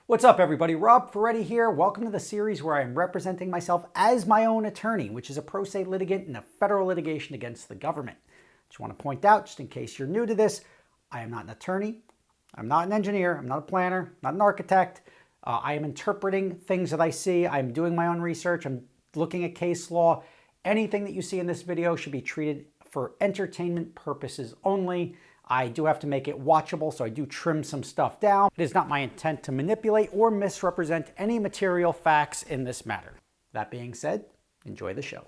What's up, everybody? Rob Ferretti here. Welcome to the series where I am representing myself as my own attorney, which is a pro se litigant in a federal litigation against the government. Just want to point out, just in case you're new to this, I am not an attorney. I'm not an engineer. I'm not a planner, not an architect. I am interpreting things that I see. I'm doing my own research. I'm looking at case law. Anything that you see in this video should be treated for entertainment purposes only. I do have to make it watchable, so I do trim some stuff down. It is not my intent to manipulate or misrepresent any material facts in this matter. That being said, enjoy the show.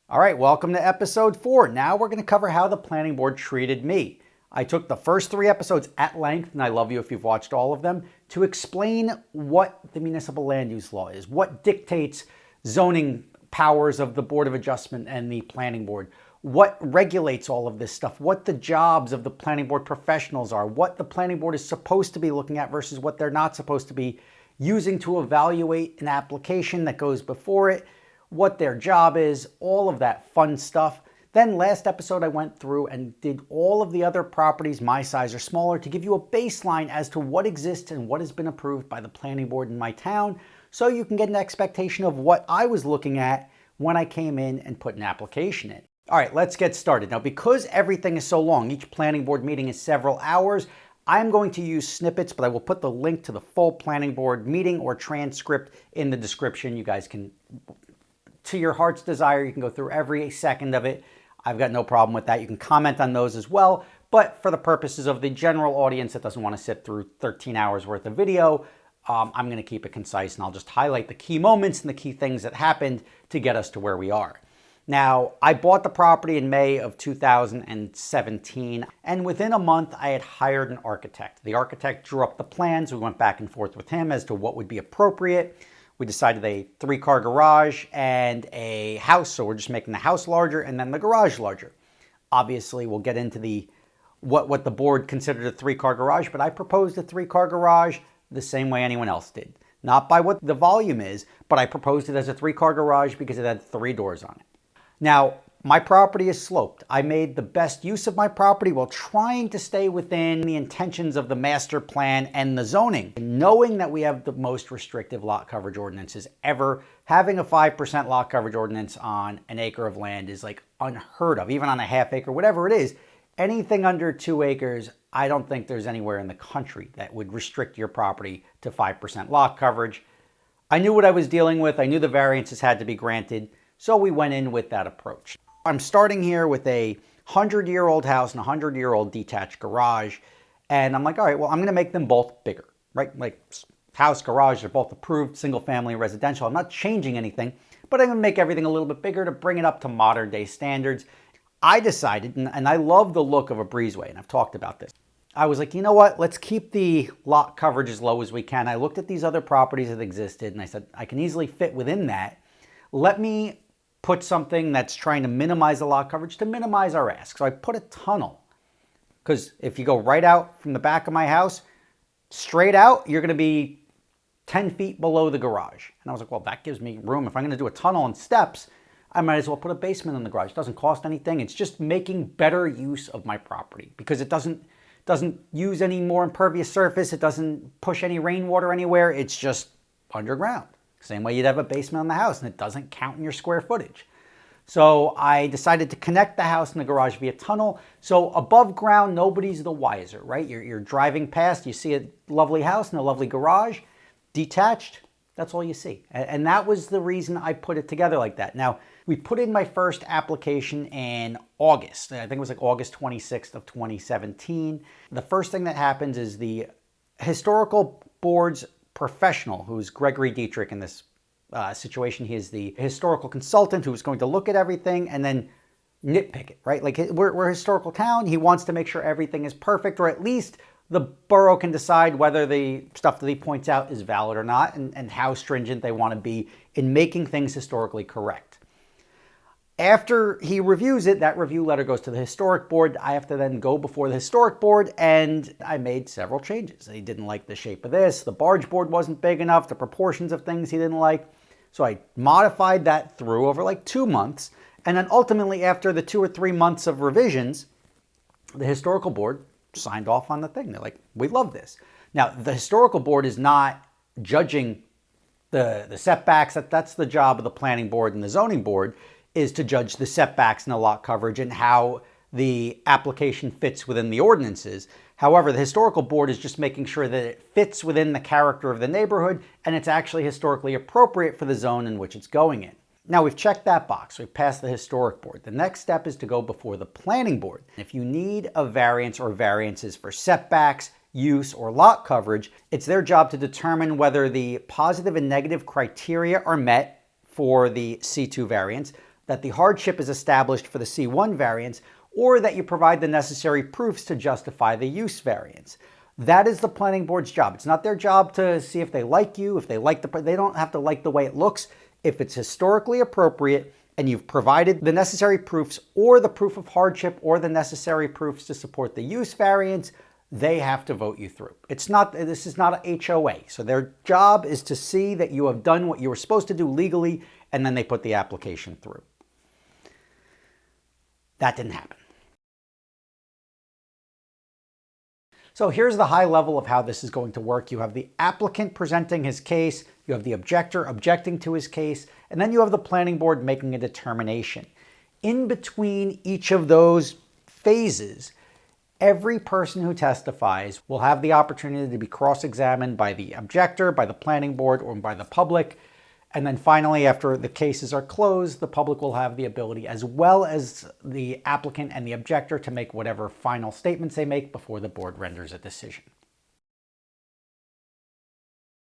All right, welcome to episode 4. Now we're going to cover how the planning board treated me. I took the first 3 episodes at length, and I love you if you've watched all of them, to explain what the municipal land use law is, what dictates zoning powers of the Board of Adjustment and the planning board, what regulates all of this stuff, what the jobs of the planning board professionals are, what the planning board is supposed to be looking at versus what they're not supposed to be using to evaluate an application that goes before it, what their job is, all of that fun stuff. Then last episode I went through and did all of the other properties my size or smaller to give you a baseline as to what exists and what has been approved by the planning board in my town, so you can get an expectation of what I was looking at when I came in and put an application in. All right, let's get started. Now, because everything is so long, each planning board meeting is several hours, I'm going to use snippets, but I will put the link to the full planning board meeting or transcript in the description. You guys can, to your heart's desire, you can go through every second of it. I've got no problem with that. You can comment on those as well, but for the purposes of the general audience that doesn't want to sit through 13 hours worth of video, I'm going to keep it concise, and I'll just highlight the key moments and the key things that happened to get us to where we are. Now, I bought the property in May of 2017, and within a month, I had hired an architect. The architect drew up the plans. We went back and forth with him as to what would be appropriate. We decided a 3-car garage and a house, so we're just making the house larger and then the garage larger. Obviously, we'll get into what the board considered a 3-car garage, but I proposed a 3-car garage the same way anyone else did. Not by what the volume is, but I proposed it as a 3-car garage because it had 3 doors on it. Now, my property is sloped. I made the best use of my property while trying to stay within the intentions of the master plan and the zoning. Knowing that we have the most restrictive lot coverage ordinances ever, having a 5% lot coverage ordinance on an acre of land is like unheard of, even on a half acre, whatever it is. Anything under 2 acres, I don't think there's anywhere in the country that would restrict your property to 5% lot coverage. I knew what I was dealing with. I knew the variances had to be granted. So we went in with that approach. I'm starting here with a 100-year-old house and a 100-year-old detached garage. And I'm like, all right, well, I'm going to make them both bigger, right? Like house, garage, they're both approved, single family, residential. I'm not changing anything, but I'm going to make everything a little bit bigger to bring it up to modern day standards. I decided, and I love the look of a breezeway, and I've talked about this. I was like, you know what? Let's keep the lot coverage as low as we can. I looked at these other properties that existed, and I said, I can easily fit within that. Let me put something that's trying to minimize the lot coverage to minimize our ask. So I put a tunnel, because if you go right out from the back of my house, straight out, you're going to be 10 feet below the garage. And I was like, well, that gives me room. If I'm going to do a tunnel and steps, I might as well put a basement in the garage. It doesn't cost anything. It's just making better use of my property because it doesn't use any more impervious surface. It doesn't push any rainwater anywhere. It's just underground. Same way you'd have a basement on the house, and it doesn't count in your square footage. So I decided to connect the house and the garage via tunnel. So above ground, nobody's the wiser, right? You're driving past, you see a lovely house and a lovely garage, detached, that's all you see. And that was the reason I put it together like that. Now, we put in my first application in August. I think it was like August 26th of 2017. The first thing that happens is the historical board's professional, who's Gregory Dietrich in this situation. He is the historical consultant who's going to look at everything and then nitpick it, right? Like we're a historical town. He wants to make sure everything is perfect, or at least the borough can decide whether the stuff that he points out is valid or not, and how stringent they want to be in making things historically correct. After he reviews it, that review letter goes to the historic board. I have to then go before the historic board, and I made several changes. He didn't like the shape of this. The barge board wasn't big enough. The proportions of things he didn't like. So I modified that through over like 2 months. And then ultimately, after the 2 or 3 months of revisions, the historical board signed off on the thing. They're like, we love this. Now, the historical board is not judging the setbacks. That's the job of the planning board and the zoning board, is to judge the setbacks and the lot coverage and how the application fits within the ordinances. However, the historical board is just making sure that it fits within the character of the neighborhood and it's actually historically appropriate for the zone in which it's going in. Now we've checked that box, we've passed the historic board. The next step is to go before the planning board. If you need a variance or variances for setbacks, use, or lot coverage, it's their job to determine whether the positive and negative criteria are met for the C2 variance, that the hardship is established for the C1 variance, or that you provide the necessary proofs to justify the use variance. That is the planning board's job. It's not their job to see if they like you, if they like they don't have to like the way it looks. If it's historically appropriate and you've provided the necessary proofs or the proof of hardship or the necessary proofs to support the use variance, they have to vote you through. This is not an HOA. So their job is to see that you have done what you were supposed to do legally, and then they put the application through. That didn't happen. So here's the high level of how this is going to work. You have the applicant presenting his case, you have the objector objecting to his case, and then you have the planning board making a determination. In between each of those phases, every person who testifies will have the opportunity to be cross-examined by the objector, by the planning board, or by the public. And then finally, after the cases are closed, the public will have the ability, as well as the applicant and the objector, to make whatever final statements they make before the board renders a decision.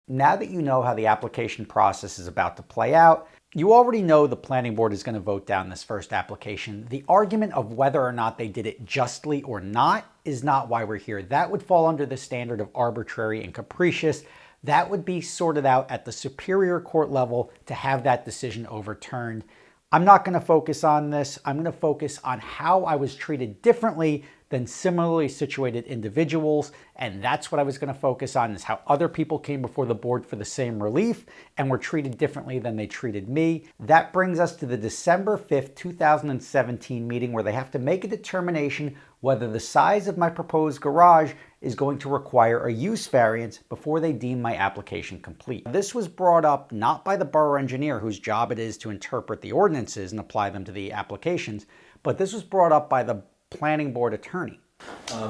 Now that you know how the application process is about to play out, you already know the planning board is going to vote down this first application. The argument of whether or not they did it justly or not is not why we're here. That would fall under the standard of arbitrary and capricious. That would be sorted out at the superior court level to have that decision overturned. I'm not going to focus on this. I'm going to focus on how I was treated differently than similarly situated individuals. And that's what I was going to focus on, is how other people came before the board for the same relief and were treated differently than they treated me. That brings us to the December 5th, 2017 meeting, where they have to make a determination whether the size of my proposed garage is going to require a use variance before they deem my application complete. This was brought up not by the borough engineer, whose job it is to interpret the ordinances and apply them to the applications, but this was brought up by the planning board attorney.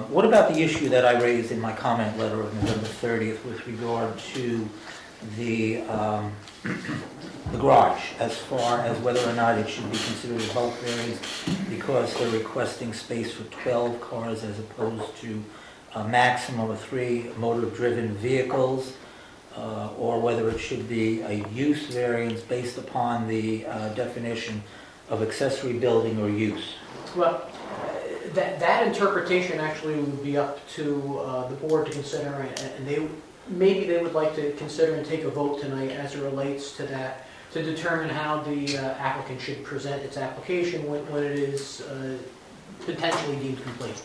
What about the issue that I raised in my comment letter of November 30th with regard to the garage, as far as whether or not it should be considered a bulk variance because they're requesting space for 12 cars as opposed to a maximum of 3 motor-driven vehicles, or whether it should be a use variance based upon the definition of accessory building or use? Well, that interpretation actually would be up to the board to consider, and maybe they would like to consider and take a vote tonight as it relates to that, to determine how the applicant should present its application when it is potentially deemed complete.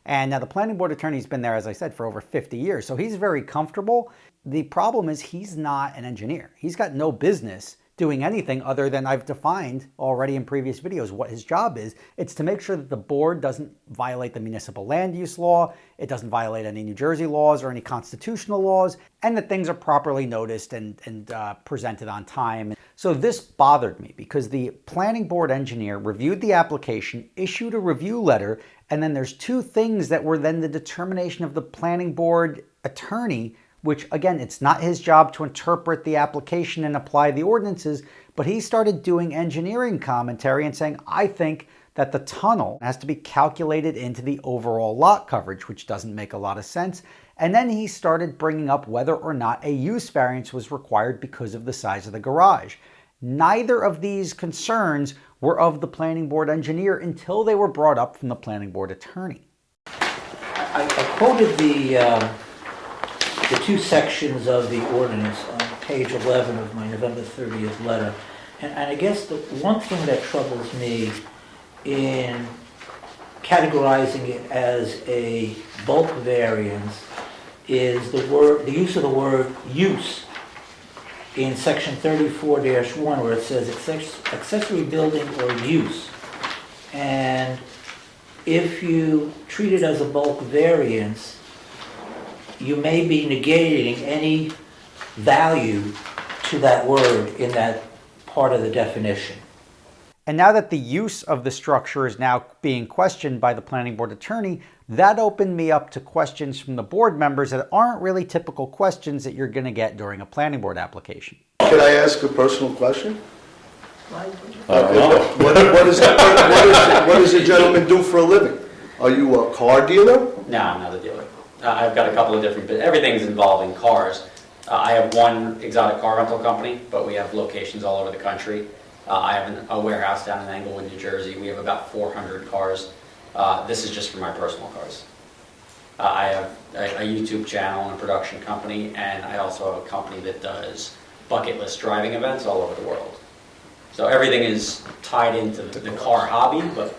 And now the planning board attorney's been there, as I said, for over 50 years, so he's very comfortable. The problem is he's not an engineer. He's got no business doing anything other than I've defined already in previous videos what his job is. It's to make sure that the board doesn't violate the municipal land use law, it doesn't violate any New Jersey laws or any constitutional laws, and that things are properly noticed and presented on time. So this bothered me because the planning board engineer reviewed the application, issued a review letter, and then there's 2 things that were then the determination of the planning board attorney, which again, it's not his job to interpret the application and apply the ordinances, but he started doing engineering commentary and saying, I think that the tunnel has to be calculated into the overall lot coverage, which doesn't make a lot of sense. And then he started bringing up whether or not a use variance was required because of the size of the garage. Neither of these concerns were of the planning board engineer until they were brought up from the planning board attorney. I quoted the 2 sections of the ordinance on page 11 of my November 30th letter. And I guess the one thing that troubles me in categorizing it as a bulk variance is the use of the word use in section 34-1, where it says accessory building or use. And if you treat it as a bulk variance, you may be negating any value to that word in that part of the definition. And now that the use of the structure is now being questioned by the planning board attorney, that opened me up to questions from the board members that aren't really typical questions that you're going to get during a planning board application. Can I ask a personal question? No. What does the gentleman do for a living? Are you a car dealer? No, I'm not a dealer. I've got a couple of different, but everything's involving cars. I have one exotic car rental company, but we have locations all over the country. I have a warehouse down in Englewood, New Jersey. We have about 400 cars. This is just for my personal cars. I have a YouTube channel and a production company, and I also have a company that does bucket list driving events all over the world. So everything is tied into the car hobby, but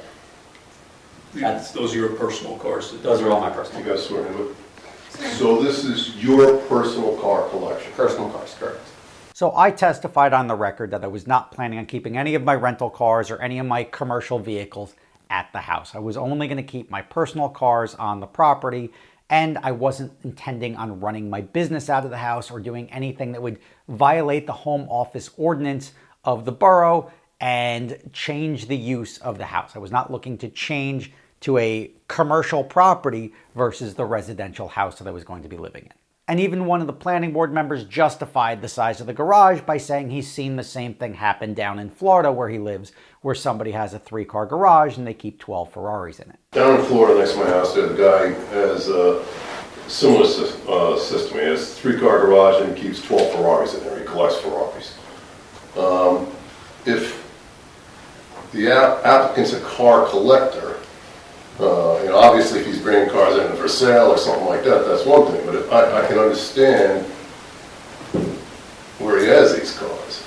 Those are your personal cars? those are all my personal You guys swear to it? So this is your personal car collection? personal cars, correct. So I testified on the record that I was not planning on keeping any of my rental cars or any of my commercial vehicles at the house. I was only going to keep my personal cars on the property, and I wasn't intending on running my business out of the house or doing anything that would violate the home office ordinance of the borough and change the use of the house. I was not looking to change to a commercial property versus the residential house that I was going to be living in. And even one of the planning board members justified the size of the garage by saying he's seen the same thing happen down in Florida where he lives, where somebody has a 3-car garage and they keep 12 Ferraris in it. Down in Florida, next to my house, there, the guy has a similar system. He has a 3-car garage and he keeps 12 Ferraris in there. He collects Ferraris. If the applicant's a car collector, obviously if he's bringing cars in for sale or something like that, that's one thing. But I can understand where he has these cars.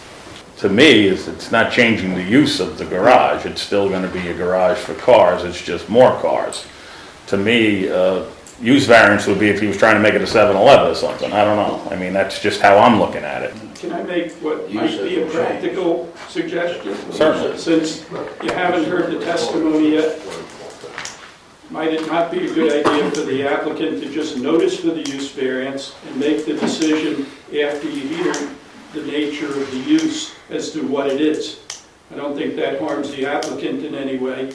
To me, it's not changing the use of the garage. It's still going to be a garage for cars. It's just more cars. To me, use variance would be if he was trying to make it a 7-Eleven or something. I don't know. I mean, that's just how I'm looking at it. Can I make what might be a practical suggestion? Certainly. Since you haven't heard the testimony yet, might it not be a good idea for the applicant to just notice for the use variance and make the decision after you hear the nature of the use as to what it is? I don't think that harms the applicant in any way.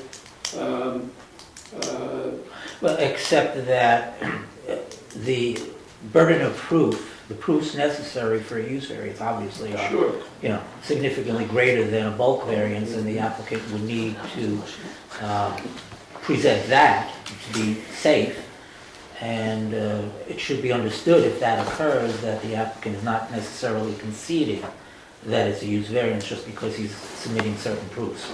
Well, except that the burden of proof, the proofs necessary for a use variance obviously are, Sure. significantly greater than a bulk variance, and the applicant would need to present that to be safe. And it should be understood if that occurs that the applicant is not necessarily conceding that it's a use variance just because he's submitting certain proofs.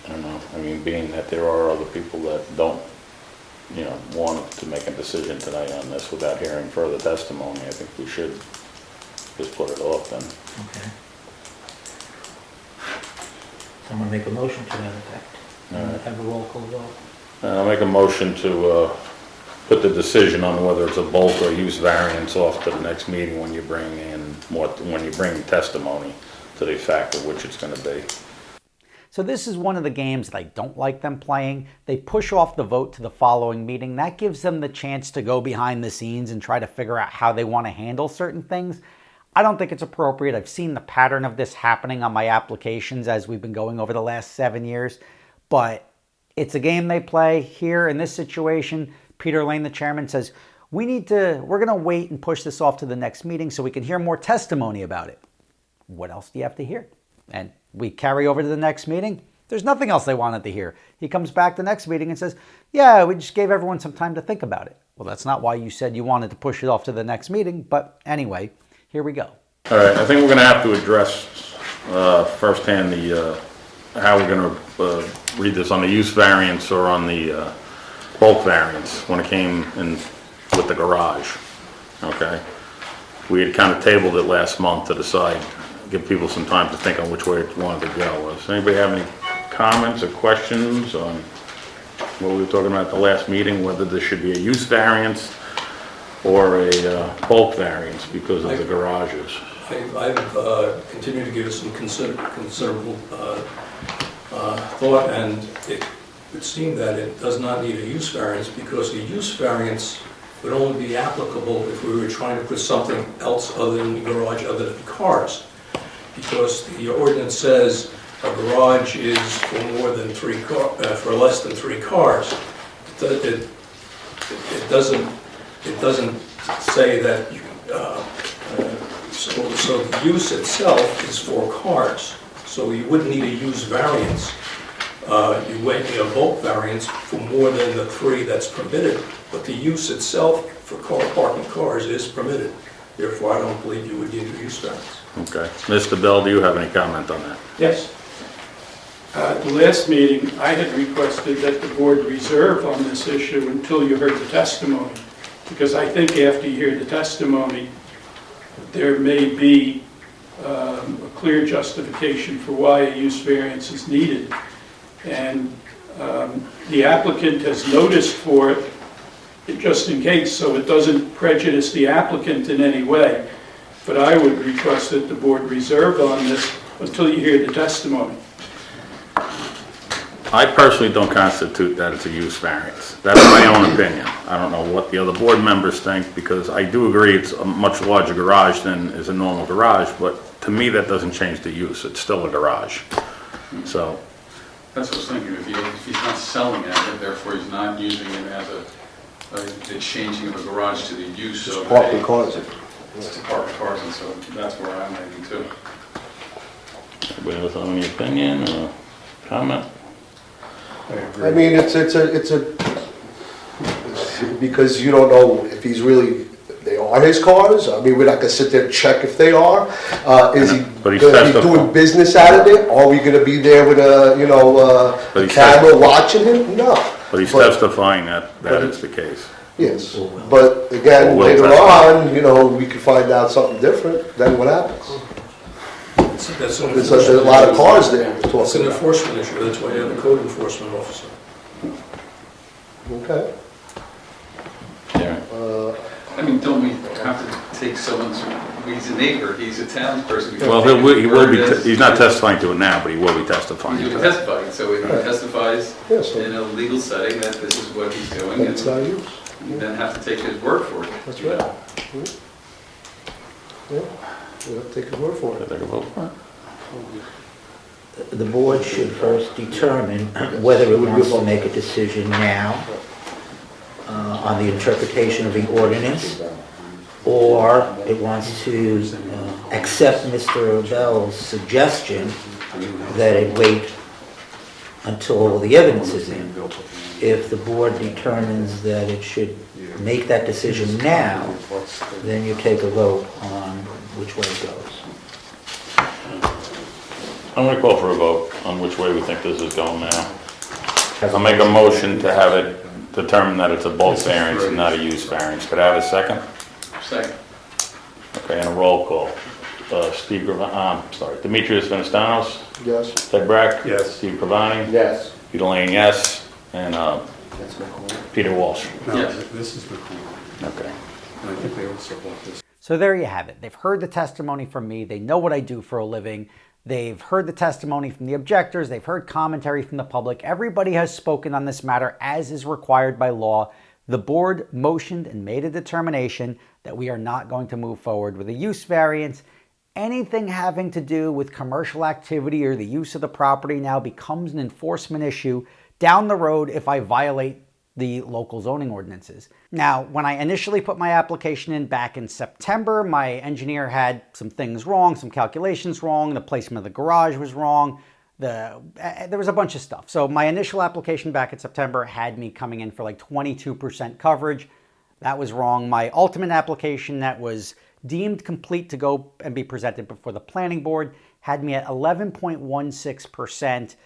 I don't know. I mean, being that there are other people that don't, want to make a decision tonight on this without hearing further testimony, I think we should just put it off then. Okay. Someone make a motion to that effect. Have a roll call vote. I'll make a motion to put the decision on whether it's a bulk or use variance off to the next meeting when you bring testimony to the effect of which it's going to be. So this is one of the games that I don't like them playing. They push off the vote to the following meeting. That gives them the chance to go behind the scenes and try to figure out how they want to handle certain things. I don't think it's appropriate. I've seen the pattern of this happening on my applications as we've been going over the last 7 years. But it's a game they play. Here in this situation, Peter Lane, the chairman, says, we're going to wait and push this off to the next meeting so we can hear more testimony about it. What else do you have to hear? And we carry over to the next meeting. There's nothing else they wanted to hear. He comes back the next meeting and says, yeah, we just gave everyone some time to think about it. Well, that's not why you said you wanted to push it off to the next meeting. But anyway, here we go. All right, I think we're going to have to address firsthand how we're going to read this on the use variance or on the bulk variance when it came in with the garage. Okay, we had kind of tabled it last month to decide, give people some time to think on which way it wanted to go. Does anybody have any comments or questions on what we were talking about at the last meeting, whether there should be a use variance or a bulk variance because of the garages? I've continued to give it some considerable thought, and it would seem that it does not need a use variance because a use variance would only be applicable if we were trying to put something else other than the garage, other than cars. Because the ordinance says a garage is for more than for less than 3 cars. It doesn't say that, so the use itself is for cars. So you wouldn't need a use variance. You wouldn't need a bulk variance for more than the 3 that's permitted. But the use itself for parking cars is permitted. Therefore, I don't believe you would need a use variance. Okay. Mr. Bell, do you have any comment on that? Yes. At the last meeting, I had requested that the board reserve on this issue until you heard the testimony. Because I think after you hear the testimony, there may be a clear justification for why a use variance is needed. And the applicant has noticed for it, just in case, so it doesn't prejudice the applicant in any way. But I would request that the board reserve on this until you hear the testimony. I personally don't constitute that as a use variance. That's my own opinion. I don't know what the other board members think, because I do agree it's a much larger garage than is a normal garage, but to me that doesn't change the use. It's still a garage. So that's what I was thinking. If he's not selling it, and therefore he's not using it as the changing of a garage to the use of Parking cars. It's to park cars, and so that's where I'm heading to. anybody else have any opinion or comment? I mean, it's because you don't know if he's really, they are his cars. I mean, we're not gonna sit there and check if they are. Is he But he's gonna be testifying. doing business out of it? Are we gonna be there with a, But a he's camera watching him? No. But he's testifying that is the case. Yes, but again, Or will later testify. on, we could find out something different, then what happens? That's an There's a lot of cars there. It's an enforcement issue. That's why you have a code enforcement officer. Okay. Yeah. I mean, don't we have to take someone's, he's a neighbor, he's a townsperson. Well, he will be, he's not testifying to it now, but he will be testifying He's to going to it. testify, so if he testifies Yes. in a legal setting that this is what he's doing, and It's not use. you then have to take his word for it. That's you right. know. Yeah, we'll have to take his word for it. Take a vote for it. The board should first determine whether it wants to make a decision now on the interpretation of the ordinance, or it wants to accept Mr. Bell's suggestion that it wait until all the evidence is in. If the board determines that it should make that decision now, then you take a vote on which way it goes. I'm going to call for a vote on which way we think this is going now. I'll make a motion to have it determined that it's a bulk variance and not a use variance. Could I have a second? Second. Okay, and a roll call. Demetrius Venastanos, Yes. Ted Brack. Yes. Steve Cravani. Yes. Peter Lane, yes. And That's McCormick. Peter Walsh. No, Yes. this is McCormick. Okay. And I think they also bought this. So there you have it. They've heard the testimony from me. They know what I do for a living. They've heard the testimony from the objectors. They've heard commentary from the public. Everybody has spoken on this matter as is required by law. The board motioned and made a determination that we are not going to move forward with a use variance. Anything having to do with commercial activity or the use of the property now becomes an enforcement issue down the road if I violate the local zoning ordinances. Now, when I initially put my application in back in September, my engineer had some things wrong, some calculations wrong, the placement of the garage was wrong, there was a bunch of stuff. So my initial application back in September had me coming in for like 22% coverage. That was wrong. My ultimate application that was deemed complete to go and be presented before the planning board had me at 11.16%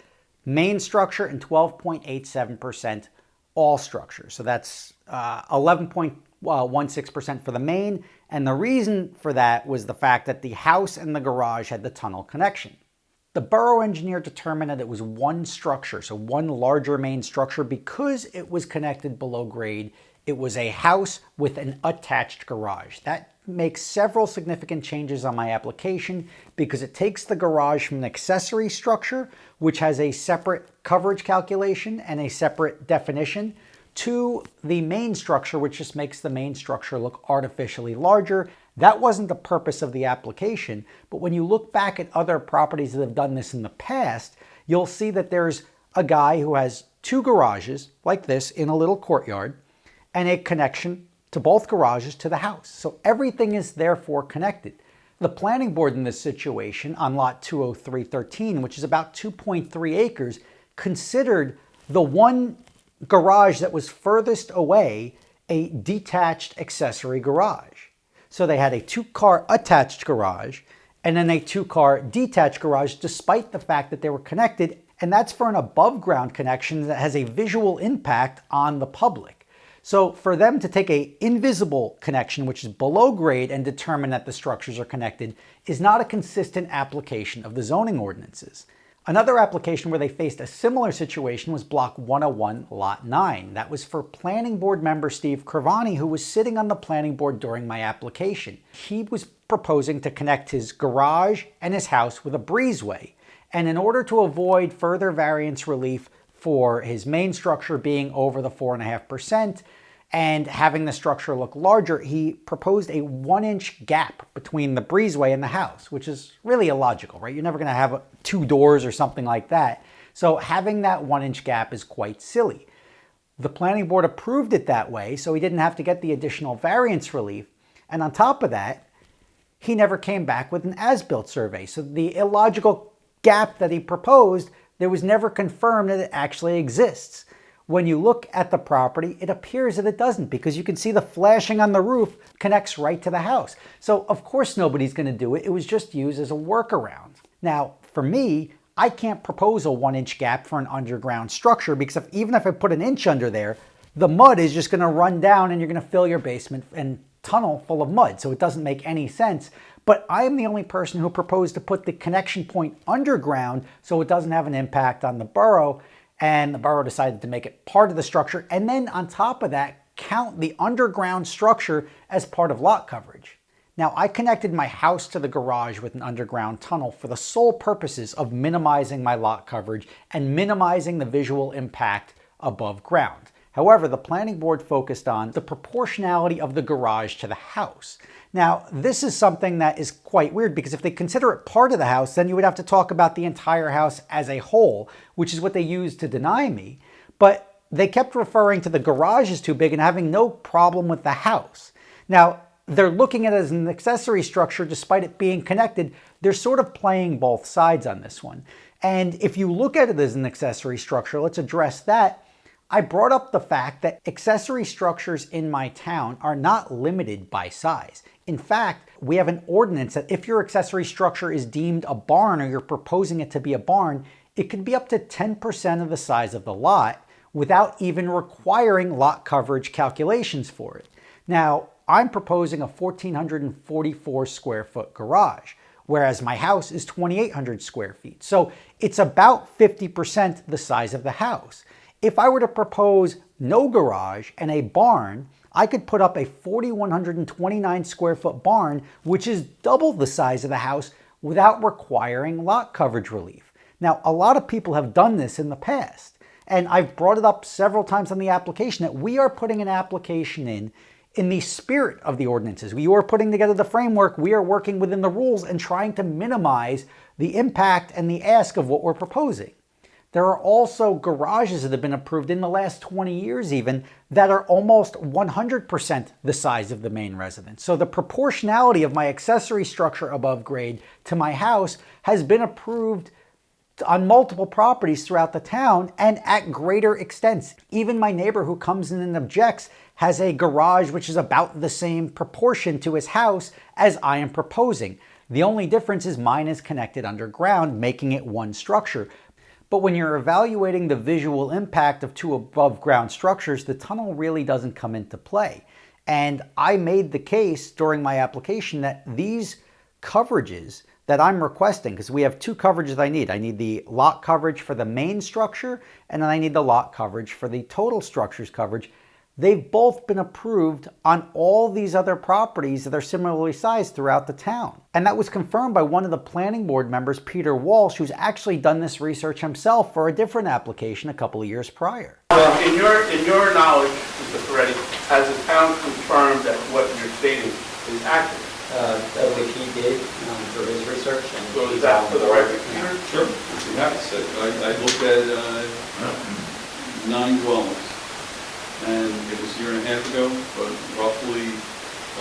main structure and 12.87% all structure. So that's 11.16% for the main. And the reason for that was the fact that the house and the garage had the tunnel connection. The borough engineer determined that it was one structure, so one larger main structure, because it was connected below grade. It was a house with an attached garage. That makes several significant changes on my application because it takes the garage from an accessory structure, which has a separate coverage calculation and a separate definition, to the main structure, which just makes the main structure look artificially larger. That wasn't the purpose of the application, but when you look back at other properties that have done this in the past, you'll see that there's a guy who has two garages like this in a little courtyard and a connection to both garages to the house. So everything is therefore connected. The planning board in this situation on lot 20313, which is about 2.3 acres, considered the one garage that was furthest away a detached accessory garage. So they had a two-car attached garage and then a two-car detached garage, despite the fact that they were connected, and that's for an above-ground connection that has a visual impact on the public. So for them to take an invisible connection, which is below grade, and determine that the structures are connected is not a consistent application of the zoning ordinances. Another application where they faced a similar situation was Block 101, Lot 9. That was for Planning Board member Steve Cravani, who was sitting on the Planning Board during my application. He was proposing to connect his garage and his house with a breezeway. And in order to avoid further variance relief for his main structure being over the 4.5% and having the structure look larger, he proposed a 1-inch gap between the breezeway and the house, which is really illogical, right? You're never going to have two doors or something like that. So having that 1-inch gap is quite silly. The planning board approved it that way, so he didn't have to get the additional variance relief. And on top of that, he never came back with an as-built survey. So the illogical gap that he proposed, there was never confirmed that it actually exists. When you look at the property, it appears that it doesn't, because you can see the flashing on the roof connects right to the house. So of course nobody's going to do it. It was just used as a workaround. Now, for me, I can't propose a 1-inch gap for an underground structure, because even if I put an inch under there, the mud is just going to run down and you're going to fill your basement and tunnel full of mud. So it doesn't make any sense. But I am the only person who proposed to put the connection point underground so it doesn't have an impact on the borough. And the borough decided to make it part of the structure, and then on top of that, count the underground structure as part of lot coverage. Now, I connected my house to the garage with an underground tunnel for the sole purposes of minimizing my lot coverage and minimizing the visual impact above ground. However, the planning board focused on the proportionality of the garage to the house. Now, this is something that is quite weird, because if they consider it part of the house, then you would have to talk about the entire house as a whole, which is what they used to deny me. But they kept referring to the garage as too big and having no problem with the house. Now, they're looking at it as an accessory structure despite it being connected. They're sort of playing both sides on this one. And if you look at it as an accessory structure, let's address that. I brought up the fact that accessory structures in my town are not limited by size. In fact, we have an ordinance that if your accessory structure is deemed a barn, or you're proposing it to be a barn, it can be up to 10% of the size of the lot without even requiring lot coverage calculations for it. Now, I'm proposing a 1,444 square foot garage, whereas my house is 2,800 square feet. So it's about 50% the size of the house. If I were to propose no garage and a barn, I could put up a 4,129 square foot barn, which is double the size of the house, without requiring lot coverage relief. Now, a lot of people have done this in the past, and I've brought it up several times on the application that we are putting an application in the spirit of the ordinances. We are putting together the framework, we are working within the rules and trying to minimize the impact and the ask of what we're proposing. There are also garages that have been approved in the last 20 years even that are almost 100% the size of the main residence. So the proportionality of my accessory structure above grade to my house has been approved on multiple properties throughout the town and at greater extents. Even my neighbor who comes in and objects has a garage which is about the same proportion to his house as I am proposing. The only difference is mine is connected underground, making it one structure. But when you're evaluating the visual impact of two above ground structures, the tunnel really doesn't come into play. And I made the case during my application that these coverages that I'm requesting, because we have two coverages I need. I need the lot coverage for the main structure, and then I need the lot coverage for the total structures coverage. they've both been approved on all these other properties that are similarly sized throughout the town. And that was confirmed by one of the planning board members, Peter Walsh, who's actually done this research himself for a different application a couple of years prior. In your knowledge, Mr. Ferretti, has the town confirmed that what you're stating is accurate? I believe he did for his research. And So is that for the record, Peter? Sure, I'd be happy to say. I looked at 9 dwellings, and it was a year and a half ago, but roughly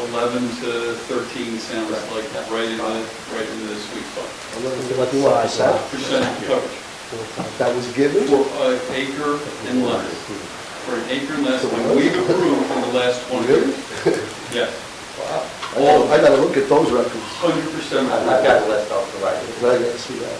11 to 13 sounds like right into the sweet spot. 11%? Percentage coverage. That was given? For an acre and less. For an acre and less, and we've approved in the last 20 years. Yes. Wow. Oh, I gotta look at those records. 100%. I've got a list off the right. I gotta see that.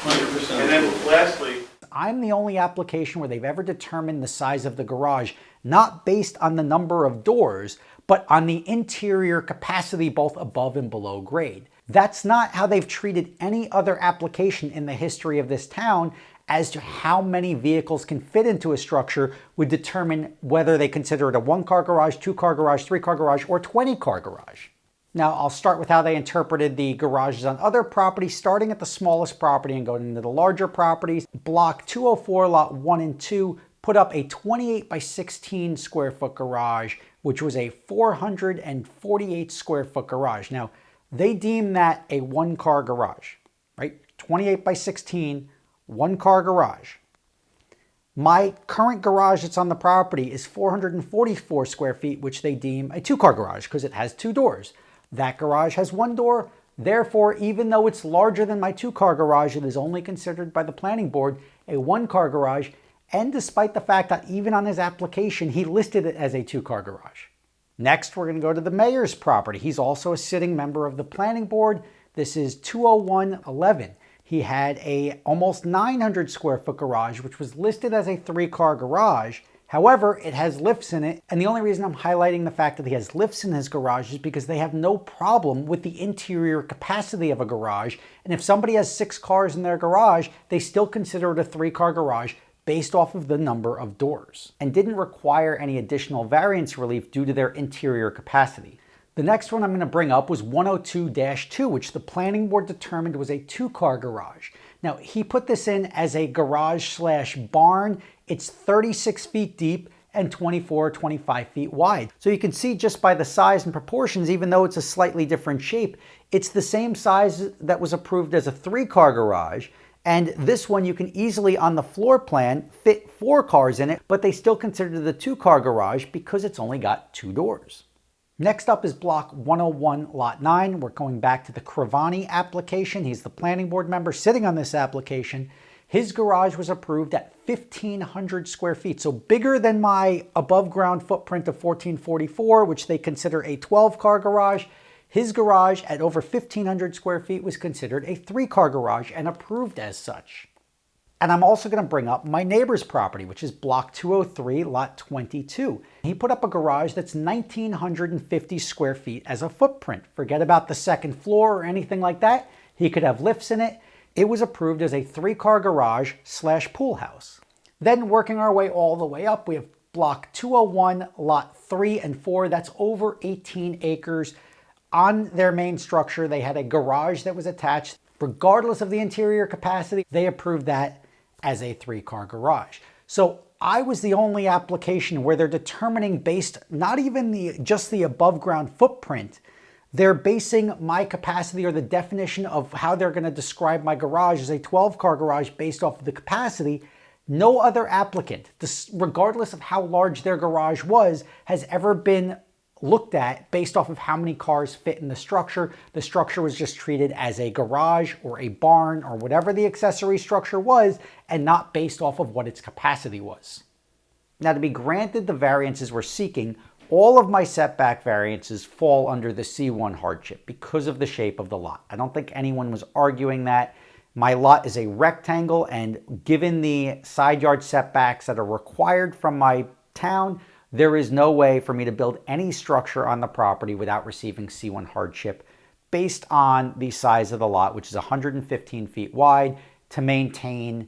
100%. And then lastly, I'm the only application where they've ever determined the size of the garage, not based on the number of doors, but on the interior capacity both above and below grade. That's not how they've treated any other application in the history of this town. As to how many vehicles can fit into a structure would determine whether they consider it a 1-car garage, 2-car garage, 3-car garage, or 20-car garage. Now, I'll start with how they interpreted the garages on other properties, starting at the smallest property and going into the larger properties. Block 204, lot 1 and 2, put up a 28 by 16 square foot garage, which was a 448 square foot garage. Now, they deem that a 1-car garage, right? 28 by 16, 1-car garage. My current garage that's on the property is 444 square feet, which they deem a 2-car garage because it has 2 doors. That garage has 1 door. Therefore, even though it's larger than my 2-car garage, it is only considered by the planning board a 1-car garage. And despite the fact that even on his application, he listed it as a 2-car garage. Next, we're going to go to the mayor's property. He's also a sitting member of the planning board. This is 20111. He had a almost 900 square foot garage, which was listed as a 3-car garage. However, it has lifts in it. And the only reason I'm highlighting the fact that he has lifts in his garage is because they have no problem with the interior capacity of a garage. And if somebody has 6 cars in their garage, they still consider it a 3-car garage based off of the number of doors, and didn't require any additional variance relief due to their interior capacity. The next one I'm going to bring up was 102-2, which the planning board determined was a 2-car garage. Now, he put this in as a garage/barn. It's 36 feet deep and 25 feet wide. So you can see just by the size and proportions, even though it's a slightly different shape, it's the same size that was approved as a 3-car garage. And this one you can easily on the floor plan fit 4 cars in it, but they still consider it a 2-car garage because it's only got 2 doors. Next up is block 101, lot 9. We're going back to the Cravani application. He's the planning board member sitting on this application. His garage was approved at 1,500 square feet, so bigger than my above ground footprint of 1444, which they consider a 12-car garage. His garage at over 1,500 square feet was considered a 3-car garage and approved as such. And I'm also going to bring up my neighbor's property, which is block 203, lot 22. He put up a garage that's 1,950 square feet as a footprint. Forget about the second floor or anything like that. He could have lifts in it. It was approved as a 3-car garage/pool house. Then working our way all the way up, we have block 201, lot 3 and 4. That's over 18 acres. On their main structure, they had a garage that was attached. Regardless of the interior capacity, they approved that as a 3-car garage. So I was the only application where they're determining based not even just the above ground footprint, they're basing my capacity or the definition of how they're going to describe my garage as a 12-car garage based off of the capacity. No other applicant, regardless of how large their garage was, has ever been looked at based off of how many cars fit in the structure. The structure was just treated as a garage or a barn or whatever the accessory structure was, and not based off of what its capacity was. Now, to be granted the variances we're seeking, all of my setback variances fall under the C1 hardship because of the shape of the lot. I don't think anyone was arguing that. My lot is a rectangle, and given the side yard setbacks that are required from my town, there is no way for me to build any structure on the property without receiving C1 hardship based on the size of the lot, which is 115 feet wide, to maintain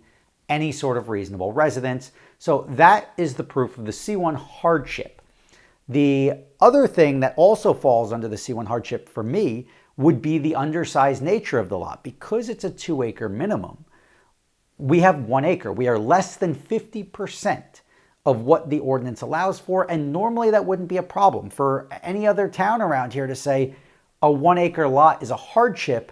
any sort of reasonable residence. So that is the proof of the C1 hardship. The other thing that also falls under the C1 hardship for me would be the undersized nature of the lot. Because it's a 2-acre minimum, we have 1 acre. We are less than 50% of what the ordinance allows for, and normally that wouldn't be a problem. For any other town around here to say a 1-acre lot is a hardship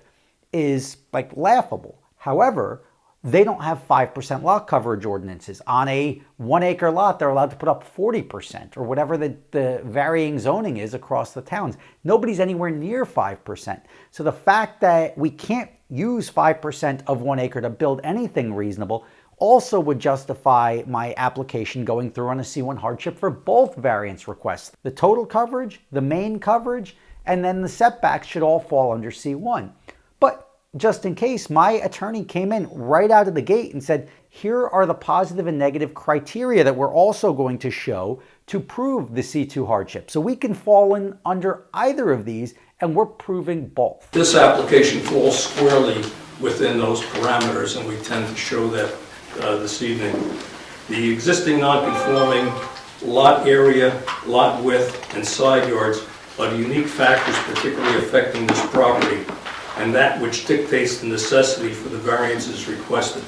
is like laughable. However, they don't have 5% lot coverage ordinances. On a 1-acre lot, they're allowed to put up 40% or whatever the varying zoning is across the towns. Nobody's anywhere near 5%. So the fact that we can't use 5% of 1 acre to build anything reasonable also would justify my application going through on a C1 hardship for both variance requests. The total coverage, the main coverage, and then the setbacks should all fall under C1. But just in case, my attorney came in right out of the gate and said, here are the positive and negative criteria that we're also going to show to prove the C2 hardship. So we can fall in under either of these, and we're proving both. This application falls squarely within those parameters, and we tend to show that this evening. The existing non-conforming lot area, lot width, and side yards are the unique factors particularly affecting this property, and that which dictates the necessity for the variances requested.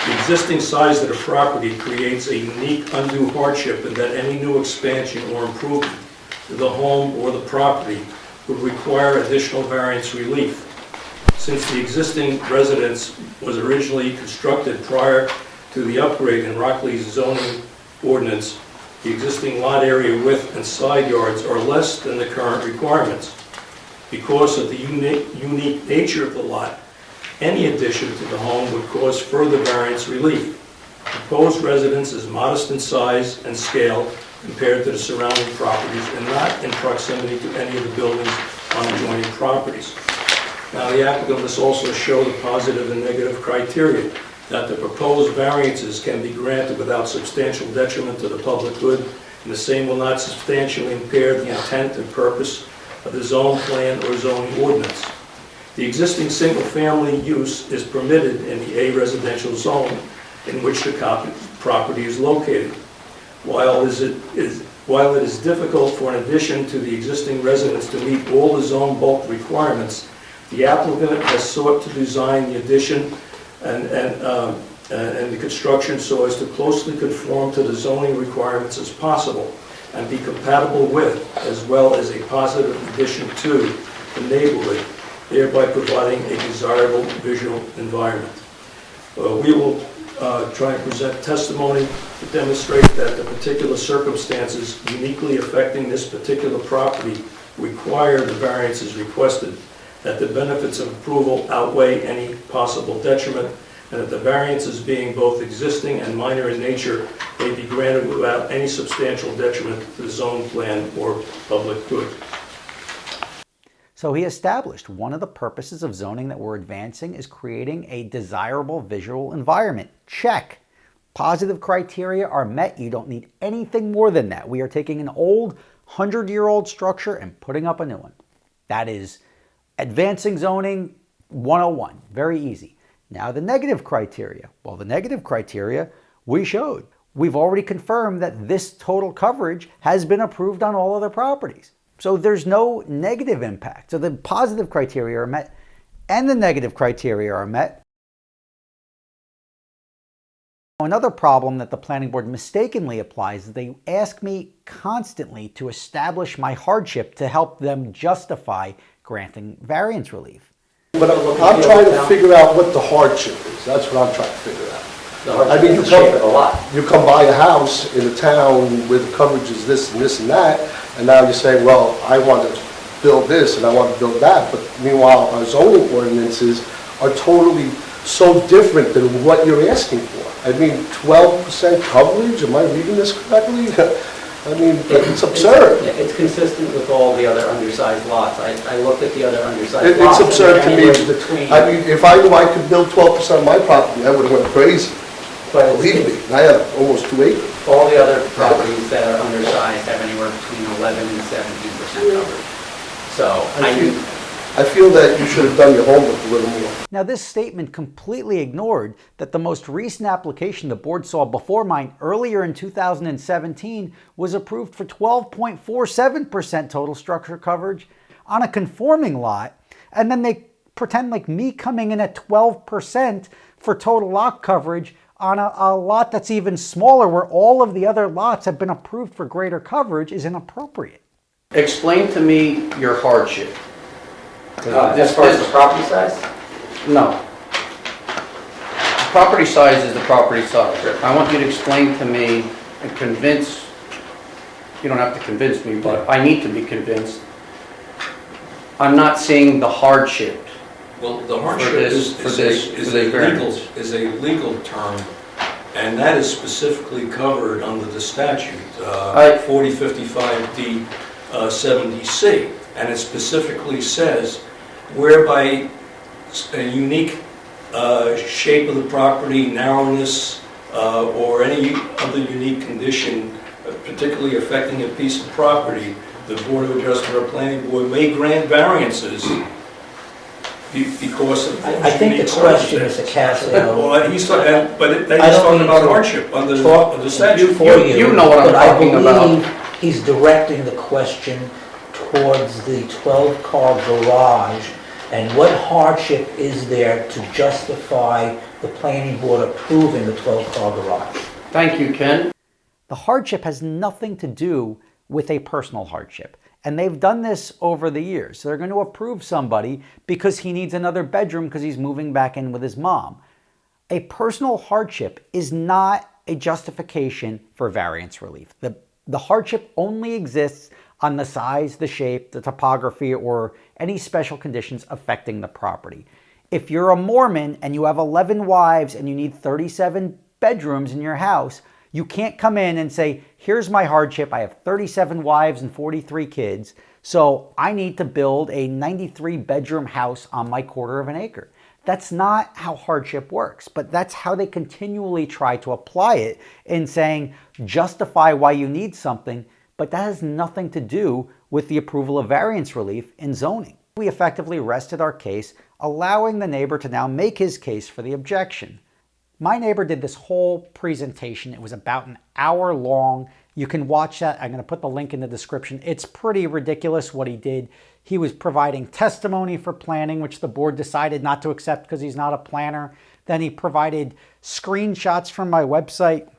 The existing size of the property creates a unique undue hardship in that any new expansion or improvement to the home or the property would require additional variance relief. Since the existing residence was originally constructed prior to the upgrade in Rockley's zoning ordinance, the existing lot area width and side yards are less than the current requirements. Because of the unique nature of the lot, any addition to the home would cause further variance relief. The proposed residence is modest in size and scale compared to the surrounding properties and not in proximity to any of the buildings on adjoining properties. Now, the applicant must also show the positive and negative criteria that the proposed variances can be granted without substantial detriment to the public good, and the same will not substantially impair the intent and purpose of the zone plan or zoning ordinance. The existing single-family use is permitted in the A residential zone in which the property is located. While it is difficult for an addition to the existing residence to meet all the zone bulk requirements, the applicant has sought to design the addition and the construction so as to closely conform to the zoning requirements as possible and be compatible with, as well as a positive addition to, the neighborhood, thereby providing a desirable visual environment. We will try and present testimony to demonstrate that the particular circumstances uniquely affecting this particular property require the variances requested, that the benefits of approval outweigh any possible detriment, and that the variances being both existing and minor in nature may be granted without any substantial detriment to the zone plan or public good. So he established one of the purposes of zoning that we're advancing is creating a desirable visual environment. Check. Positive criteria are met. You don't need anything more than that. We are taking an old 100-year-old structure and putting up a new one. That is advancing zoning 101. Very easy. Now the negative criteria. Well, the negative criteria we showed. We've already confirmed that this total coverage has been approved on all other properties. So there's no negative impact. So the positive criteria are met and the negative criteria are met. Another problem that the planning board mistakenly applies is they ask me constantly to establish my hardship to help them justify granting variance relief. But I'm trying to figure out what the hardship is. That's what I'm trying to figure out. I mean, you come by a house in a town where the coverage is this and that, and now you say, well, I want to build this and I want to build that, but meanwhile our zoning ordinances are totally so different than what you're asking for. I mean, 12% coverage, am I reading this correctly? I mean, it's absurd. It's consistent with all the other undersized lots. I looked at the other undersized lots. It's absurd to me. I mean, if I knew I could build 12% of my property, I would have went crazy. But believe me, I have almost 2 acres. All the other properties that are undersized have anywhere between 11 and 17% coverage. So I feel that you should have done your homework a little more. Now, this statement completely ignored that the most recent application the board saw before mine earlier in 2017 was approved for 12.47% total structure coverage on a conforming lot, and then they pretend like me coming in at 12% for total lot coverage on a lot that's even smaller, where all of the other lots have been approved for greater coverage, is inappropriate. Explain to me your hardship. As far as the property size? No. Property size is the property size. I want you to explain to me and convince, you don't have to convince me, but I need to be convinced. I'm not seeing the hardship. Well, the hardship For this is a legal term, and that is specifically covered under the statute, 4055D 70C, and it specifically says whereby a unique shape of the property, narrowness, or any other unique condition, particularly affecting a piece of property, the Board of Adjustment or Planning Board may grant variances because of I think the question is to Cassio. Well, he's talking, but then he's talking about hardship under the statute. You know what I'm talking about. I believe he's directing the question towards the 12-car garage, and what hardship is there to justify the planning board approving the 12-car garage? Thank you, Ken. The hardship has nothing to do with a personal hardship. And they've done this over the years. So they're going to approve somebody because he needs another bedroom because he's moving back in with his mom. A personal hardship is not a justification for variance relief. The hardship only exists on the size, the shape, the topography, or any special conditions affecting the property. If you're a Mormon and you have 11 wives and you need 37 bedrooms in your house, you can't come in and say, here's my hardship. I have 37 wives and 43 kids, so I need to build a 93-bedroom house on my quarter of an acre. That's not how hardship works, but that's how they continually try to apply it in saying, justify why you need something, but that has nothing to do with the approval of variance relief in zoning. We effectively rested our case, allowing the neighbor to now make his case for the objection. My neighbor did this whole presentation. It was about an hour long. You can watch that. I'm going to put the link in the description. It's pretty ridiculous what he did. He was providing testimony for planning, which the board decided not to accept because he's not a planner. Then he provided screenshots from my website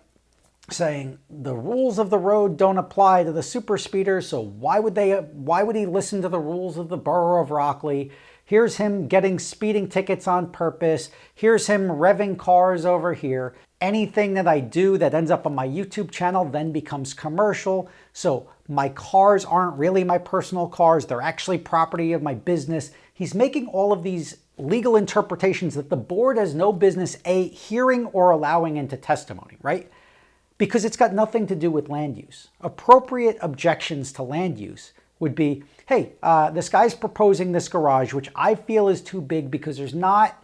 saying the rules of the road don't apply to the super speeders, so why would he listen to the rules of the borough of Rockley? Here's him getting speeding tickets on purpose. Here's him revving cars over here. Anything that I do that ends up on my YouTube channel then becomes commercial. So my cars aren't really my personal cars. They're actually property of my business. He's making all of these legal interpretations that the board has no business hearing or allowing into testimony, right? Because it's got nothing to do with land use. Appropriate objections to land use would be, hey, this guy's proposing this garage, which I feel is too big because there's not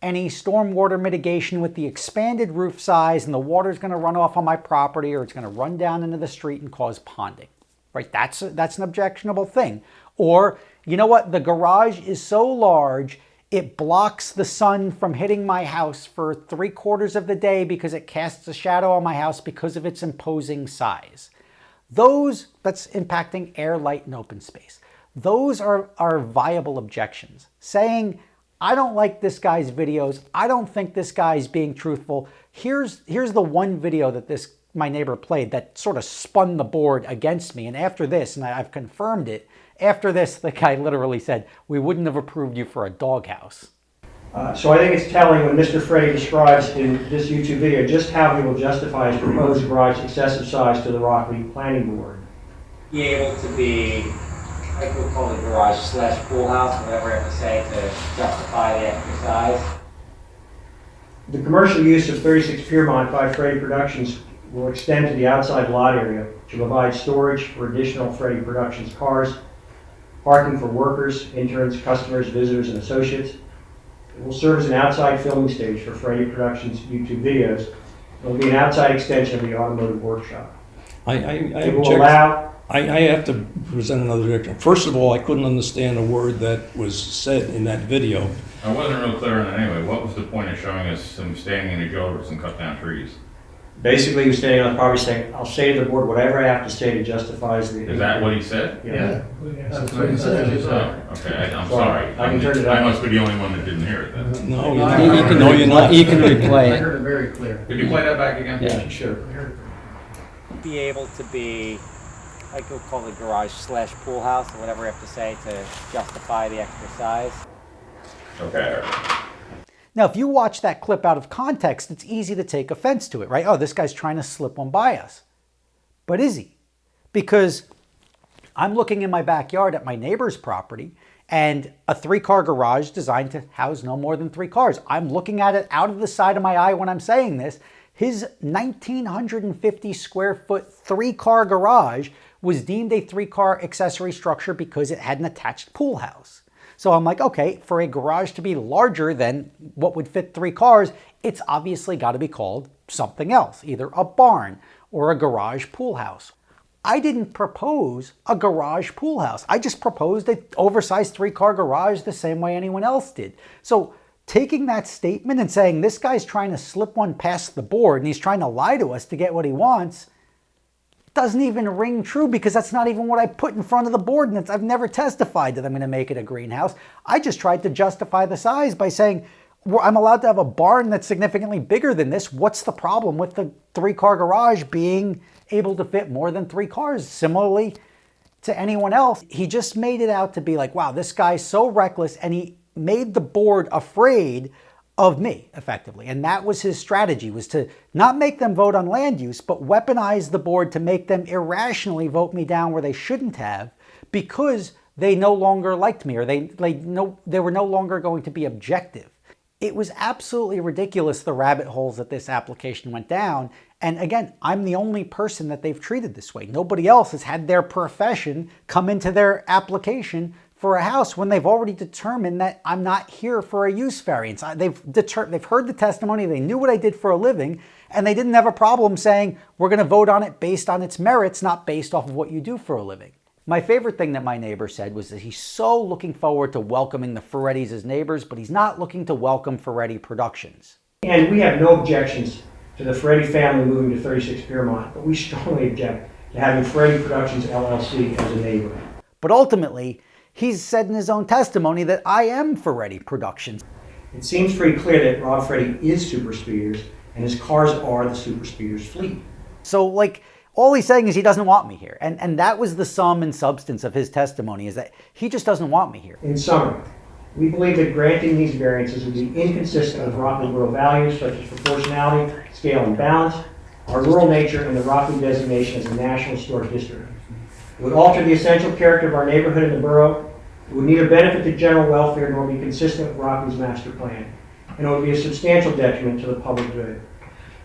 any stormwater mitigation with the expanded roof size, and the water's going to run off on my property, or it's going to run down into the street and cause ponding, right? That's an objectionable thing. Or, you know what? The garage is so large, it blocks the sun from hitting my house for 3/4 of the day because it casts a shadow on my house because of its imposing size. That's impacting air, light, and open space. Those are viable objections. Saying, I don't like this guy's videos. I don't think this guy's being truthful. Here's the one video that my neighbor played that sort of spun the board against me. And after this, and I've confirmed it, after this, the guy literally said, we wouldn't have approved you for a doghouse. So I think it's telling when Mr. Frey describes in this YouTube video just how he will justify his proposed garage excessive size to the Rockley Planning Board. Be able to be, I would call it garage / pool house, whatever I have to say to justify the extra size. The commercial use of 36 Piermont by Freddy Productions will extend to the outside lot area to provide storage for additional Freddy Productions cars, parking for workers, interns, customers, visitors, and associates. It will serve as an outside filming stage for Freddy Productions YouTube videos. It will be an outside extension of the automotive workshop. I It will allow I have to present another objection. First of all, I couldn't understand a word that was said in that video. I wasn't real clear on it anyway. What was the point of showing us him standing in his yard and cut down trees? Basically, he was standing on the property saying, I'll say to the board whatever I have to say to justify the... Is that what he said? Yeah. That's what he said. Oh, okay, I'm sorry. I can turn it up. I must be the only one that didn't hear it then. No, you're not. You can replay I it. heard it very clear. Could you play that back again? Yeah, sure. Be able to be, like we'll call it garage slash pool house, or whatever you have to say to justify the extra size. Okay. Now, if you watch that clip out of context, it's easy to take offense to it, right? Oh, this guy's trying to slip one by us. But is he? Because I'm looking in my backyard at my neighbor's property and a 3-car garage designed to house no more than 3 cars. I'm looking at it out of the side of my eye when I'm saying this. His 1,950 square foot 3-car garage was deemed a 3-car accessory structure because it had an attached pool house. So I'm like, okay, for a garage to be larger than what would fit 3 cars, it's obviously got to be called something else, either a barn or a garage pool house. I didn't propose a garage pool house. I just proposed an oversized 3-car garage the same way anyone else did. So taking that statement and saying this guy's trying to slip one past the board and he's trying to lie to us to get what he wants doesn't even ring true, because that's not even what I put in front of the board, and I've never testified that I'm going to make it a greenhouse. I just tried to justify the size by saying, well, I'm allowed to have a barn that's significantly bigger than this. What's the problem with the 3-car garage being able to fit more than 3 cars? Similarly to anyone else, he just made it out to be like, wow, this guy's so reckless, and he made the board afraid of me, effectively. And that was his strategy, was to not make them vote on land use, but weaponize the board to make them irrationally vote me down where they shouldn't have, because they no longer liked me, or they were no longer going to be objective. It was absolutely ridiculous, the rabbit holes that this application went down. And again, I'm the only person that they've treated this way. Nobody else has had their profession come into their application for a house when they've already determined that I'm not here for a use variance. They've heard the testimony, they knew what I did for a living, and they didn't have a problem saying, we're going to vote on it based on its merits, not based off of what you do for a living. My favorite thing that my neighbor said was that he's so looking forward to welcoming the Ferrettis as neighbors, but he's not looking to welcome Ferretti Productions. And we have no objections to the Ferretti family moving to 36 Piermont, but we strongly object to having Ferretti Productions LLC as a neighbor. But ultimately, he's said in his own testimony that I am Ferretti Productions. It seems pretty clear that Rob Ferretti is Super Speeders, and his cars are the Super Speeders fleet. So, like, all he's saying is he doesn't want me here. And that was the sum and substance of his testimony, is that he just doesn't want me here. In summary, we believe that granting these variances would be inconsistent with Rockland rural values such as proportionality, scale, and balance, our rural nature, and the Rockland designation as a National Historic District. It would alter the essential character of our neighborhood and the borough. It would neither benefit the general welfare nor be consistent with Rockland's master plan. And it would be a substantial detriment to the public good.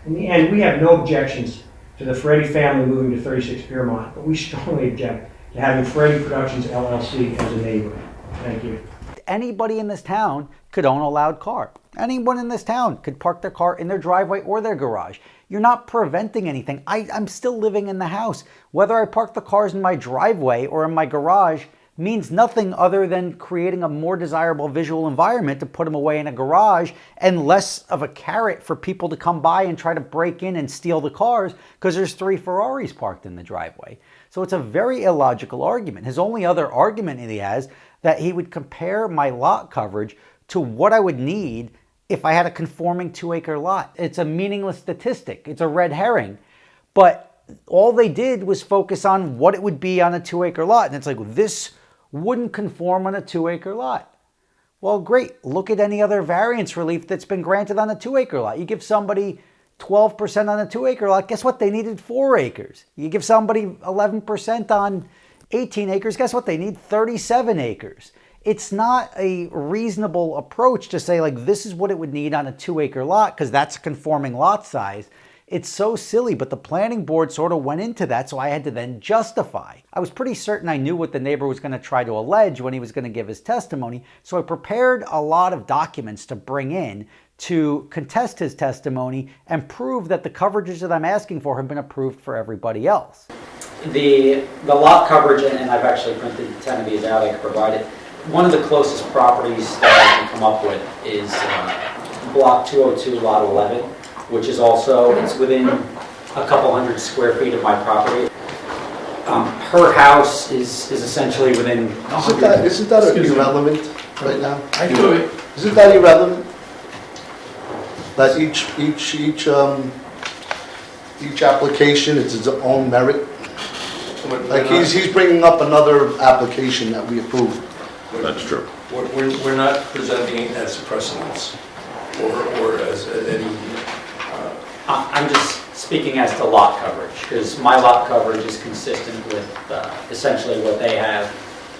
In the end, we have no objections to the Ferretti family moving to 36 Piermont, but we strongly object to having Ferretti Productions LLC as a neighbor. Thank you. Anybody in this town could own a loud car. Anyone in this town could park their car in their driveway or their garage. You're not preventing anything. I'm still living in the house. Whether I park the cars in my driveway or in my garage means nothing other than creating a more desirable visual environment to put them away in a garage, and less of a carrot for people to come by and try to break in and steal the cars because there's 3 Ferraris parked in the driveway. So it's a very illogical argument. His only other argument he has, that he would compare my lot coverage to what I would need if I had a conforming 2-acre lot. It's a meaningless statistic. It's a red herring. But all they did was focus on what it would be on a 2-acre lot. And it's like, this wouldn't conform on a 2-acre lot. Well, great. Look at any other variance relief that's been granted on a 2-acre lot. You give somebody 12% on a 2-acre lot, guess what? They needed 4 acres. You give somebody 11% on 18 acres, guess what? They need 37 acres. It's not a reasonable approach to say, like, this is what it would need on a 2-acre lot because that's a conforming lot size. It's so silly, but the planning board sort of went into that, so I had to then justify. I was pretty certain I knew what the neighbor was going to try to allege when he was going to give his testimony, so I prepared a lot of documents to bring in to contest his testimony and prove that the coverages that I'm asking for have been approved for everybody else. The lot coverage, and I've actually printed 10 of these out, I can provide it. One of the closest properties that I can come up with is block 202, lot 11, which is also, it's within a couple hundred square feet of my property. Her house is essentially within 100. Isn't that irrelevant right now? I do it. Isn't that irrelevant? That each application is its own merit? Like he's bringing up another application that we approved. That's true. We're not presenting it as precedents or as any... I'm just speaking as to lot coverage, because my lot coverage is consistent with essentially what they have.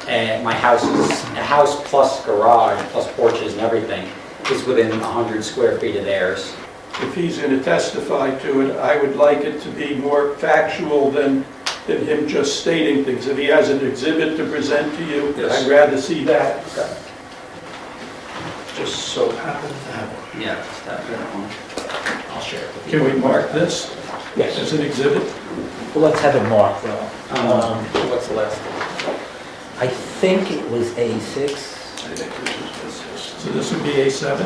And my house is, a house plus garage, plus porches and everything, is within 100 square feet of theirs. If he's going to testify to it, I would like it to be more factual than him just stating things. If he has an exhibit to present to you, Yes. I'd rather see that. Okay. just so happen to have one. Yeah, just have that one. I'll share it with Can we mark this Yes. as an exhibit? Well, let's have it marked though. What's the last one? I think it was A6. So this would be A7?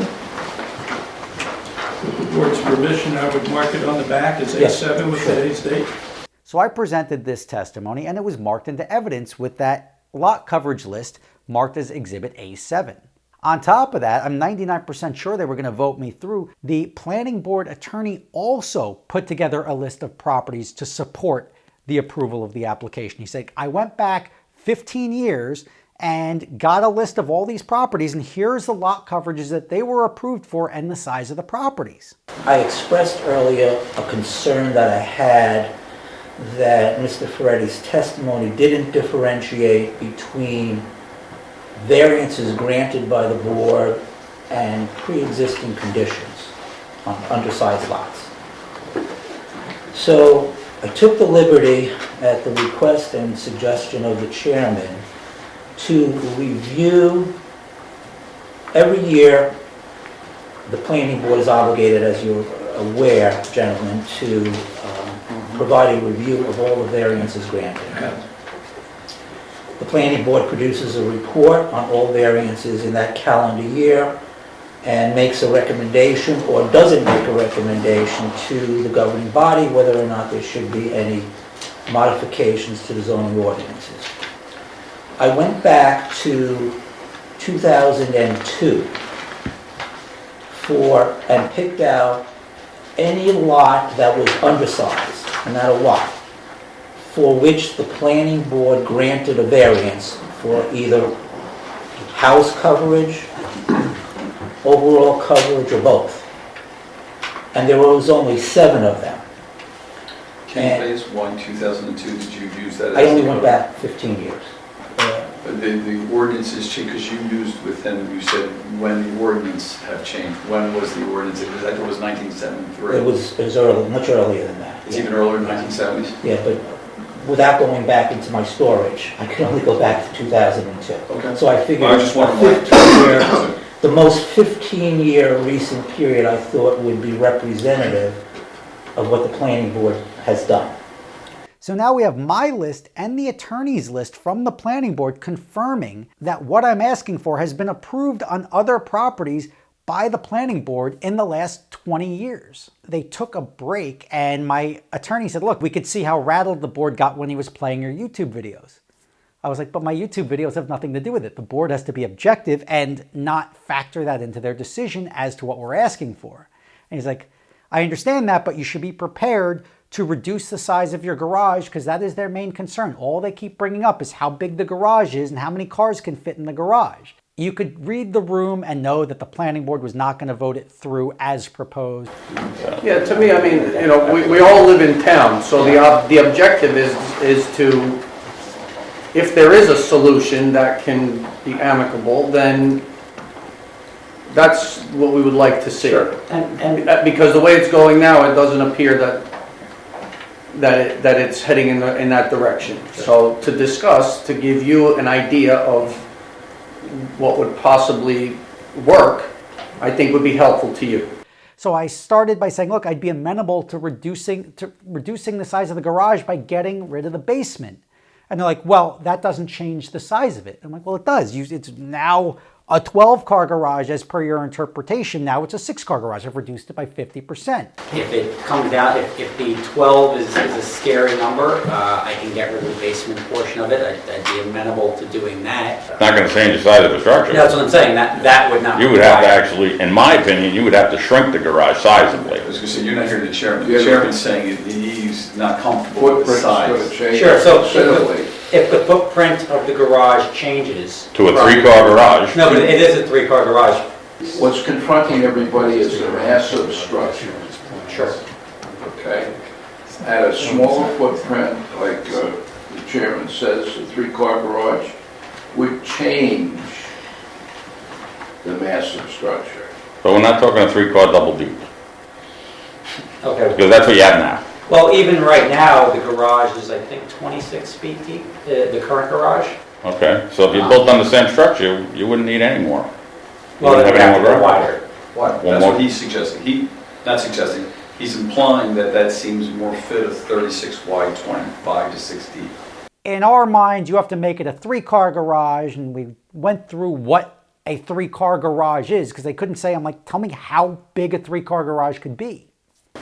With the board's permission, I would mark it on the back as Yes, A7 with sure. today's date. So I presented this testimony and it was marked into evidence with that lot coverage list marked as Exhibit A7. On top of that, I'm 99% sure they were going to vote me through. The planning board attorney also put together a list of properties to support the approval of the application. He said, I went back 15 years and got a list of all these properties, and here's the lot coverages that they were approved for and the size of the properties. I expressed earlier a concern that I had that Mr. Ferretti's testimony didn't differentiate between variances granted by the board and pre-existing conditions on undersized lots. So I took the liberty, at the request and suggestion of the chairman, to review every year. The planning board is obligated, as you're aware, gentlemen, to provide a review of all the variances granted. The planning board produces a report on all variances in that calendar year and makes a recommendation or doesn't make a recommendation to the governing body whether or not there should be any modifications to the zoning ordinances. I went back to 2002 and picked out any lot that was undersized, no matter what, for which the planning board granted a variance for either house coverage, overall coverage, or both. And there was only 7 of them. Can you please, 2002, did you use that as... I only went back 15 years. But the ordinances changed, because you used with them, you said when the ordinance have changed. When was the ordinance? I thought it was 1973. It was early, much earlier than that. It's even earlier, 1970s? Yeah, but without going back into my storage, I could only go back to 2002. Okay. So I figured I just wanted the most 15-year recent period I thought would be representative of what the planning board has done. So now we have my list and the attorney's list from the planning board confirming that what I'm asking for has been approved on other properties by the planning board in the last 20 years. They took a break and my attorney said, look, we could see how rattled the board got when he was playing your YouTube videos. I was like, but my YouTube videos have nothing to do with it. The board has to be objective and not factor that into their decision as to what we're asking for. And he's like, I understand that, but you should be prepared to reduce the size of your garage because that is their main concern. All they keep bringing up is how big the garage is and how many cars can fit in the garage. You could read the room and know that the planning board was not going to vote it through as proposed. Yeah, to me, I mean, you know, we all live in town, so the objective is to, if there is a solution that can be amicable, then that's what we would like to see. Sure. And Because the way it's going now, it doesn't appear that it's heading in that direction. So to discuss, to give you an idea of what would possibly work, I think would be helpful to you. So I started by saying, look, I'd be amenable to reducing the size of the garage by getting rid of the basement. And they're like, well, that doesn't change the size of it. I'm like, well, it does. It's now a 12-car garage as per your interpretation. Now it's a 6-car garage. I've reduced it by 50%. If it comes down, if the 12 is a scary number, I can get rid of the basement portion of it. I'd be amenable to doing that. It's not going to change the size of the structure. That's what I'm saying. That would not. You would have to actually, in my opinion, you would have to shrink the garage sizably. I was going to say, you're not hearing the chairman. The chairman's saying he's not comfortable with the size. Sure, so if the footprint of the garage changes. To a 3-car garage. No, but it is a 3-car garage. What's confronting everybody is the massive structure. Sure. Okay? At a smaller footprint, like the chairman says, a 3-car garage would change the massive structure. But we're not talking a 3-car double deep. Okay. Because that's what you have now. Well, even right now, the garage is, I think, 26 feet deep, the current garage. Okay, so if you built on the same structure, you wouldn't need any more. Well, it would have to go garage. wider. That's what he's suggesting. He's implying that seems more fit of 36 wide, 25 to 6 deep. In our minds, you have to make it a 3-car garage, and we went through what a 3-car garage is, because they couldn't say, I'm like, tell me how big a 3-car garage could be.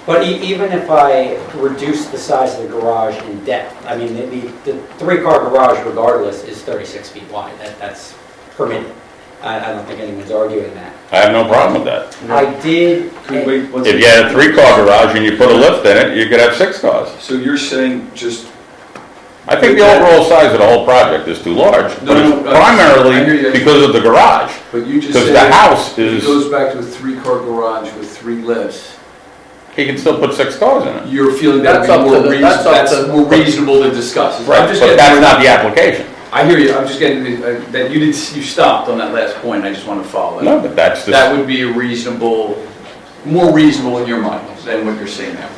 But even if I reduce the size of the garage in depth, I mean, the 3-car garage regardless is 36 feet wide. That's permitted. I don't think anyone's arguing that. I have no problem with that. I did. If you had a 3-car garage and you put a lift in it, you could have 6 cars. So you're saying just... I think the overall size of the whole project is too large, but it's primarily because of the garage. But you just because said the house is... It goes back to a 3-car garage with 3 lifts. He can still put 6 cars in it. You're feeling that that's more reasonable to discuss. Right, but that's not the application. I hear you. I'm just getting that you stopped on that last point. I just want to follow that. No, but that's just... That would be a more reasonable in your mind than what you're saying now.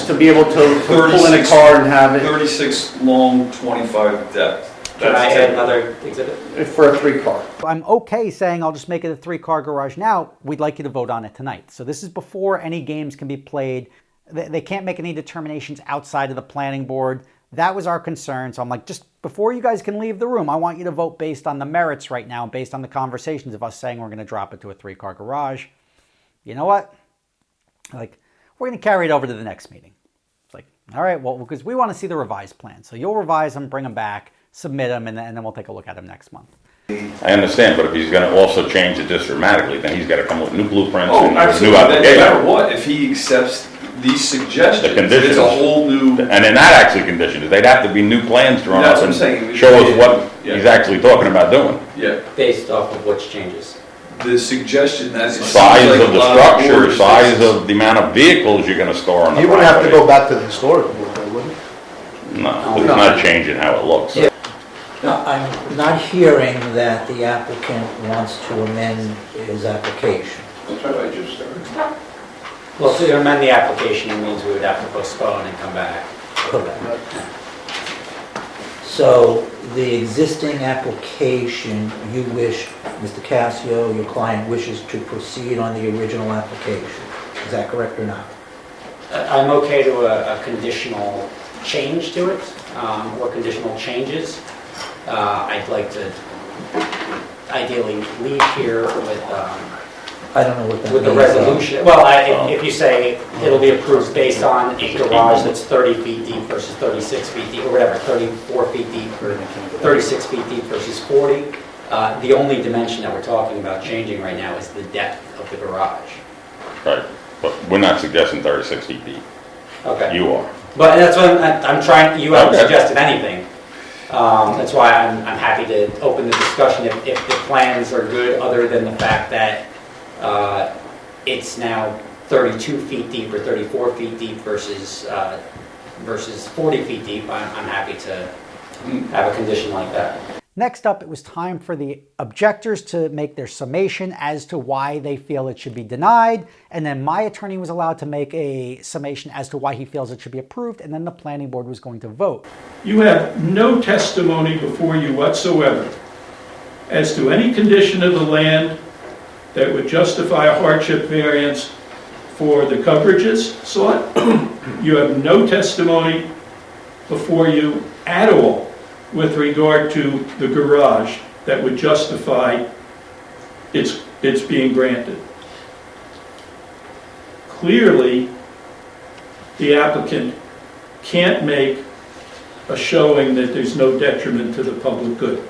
To be able to pull in a car and have it. 36 long, 25 depth. Can I add another exhibit? For a 3-car. I'm okay saying I'll just make it a 3-car garage now. We'd like you to vote on it tonight. So this is before any games can be played. They can't make any determinations outside of the planning board. That was our concern. So I'm like, just before you guys can leave the room, I want you to vote based on the merits right now, based on the conversations of us saying we're going to drop it to a 3-car garage. You know what? Like, we're going to carry it over to the next meeting. It's like, all right, well, because we want to see the revised plan. So you'll revise them, bring them back, submit them, and then we'll take a look at them next month. I understand, but if he's going to also change it just dramatically, then he's got to come with new blueprints and absolutely. new application. No matter what, if he accepts these suggestions, the conditions, it's a whole new... And they're not actually conditions. They'd have to be new plans drawn That's up what I'm saying. and show us what he's actually talking about doing. Yeah. Based off of which changes? The suggestion that size of the structure, size of the amount of vehicles you're going to store on the You wouldn't have to property. go back to the historical board, would you? No, it's not changing how it looks. Yeah. No, I'm not hearing that the applicant wants to amend his application. That's what I just heard. Well, to amend the application, it means we would have to postpone and come back. Correct. So the existing application, you wish, Mr. Cassio, your client wishes to proceed on the original application. Is that correct or not? I'm okay to a conditional change to it, or conditional changes. I'd like to ideally leave here with I don't know what that with the means. resolution. Well, if you say it'll be approved based on a garage that's 30 feet deep versus 36 feet deep, or whatever, 34 feet deep or 36 feet deep versus 40, the only dimension that we're talking about changing right now is the depth of the garage. Right, but we're not suggesting 36 feet deep. Okay. You are. But that's what I'm trying. You haven't suggested anything. That's why I'm happy to open the discussion if the plans are good, other than the fact that it's now 32 feet deep or 34 feet deep versus 40 feet deep. I'm happy to have a condition like that. Next up, it was time for the objectors to make their summation as to why they feel it should be denied, and then my attorney was allowed to make a summation as to why he feels it should be approved, and then the planning board was going to vote. You have no testimony before you whatsoever as to any condition of the land that would justify a hardship variance for the coverages sought. You have no testimony before you at all with regard to the garage that would justify its being granted. Clearly, the applicant can't make a showing that there's no detriment to the public good.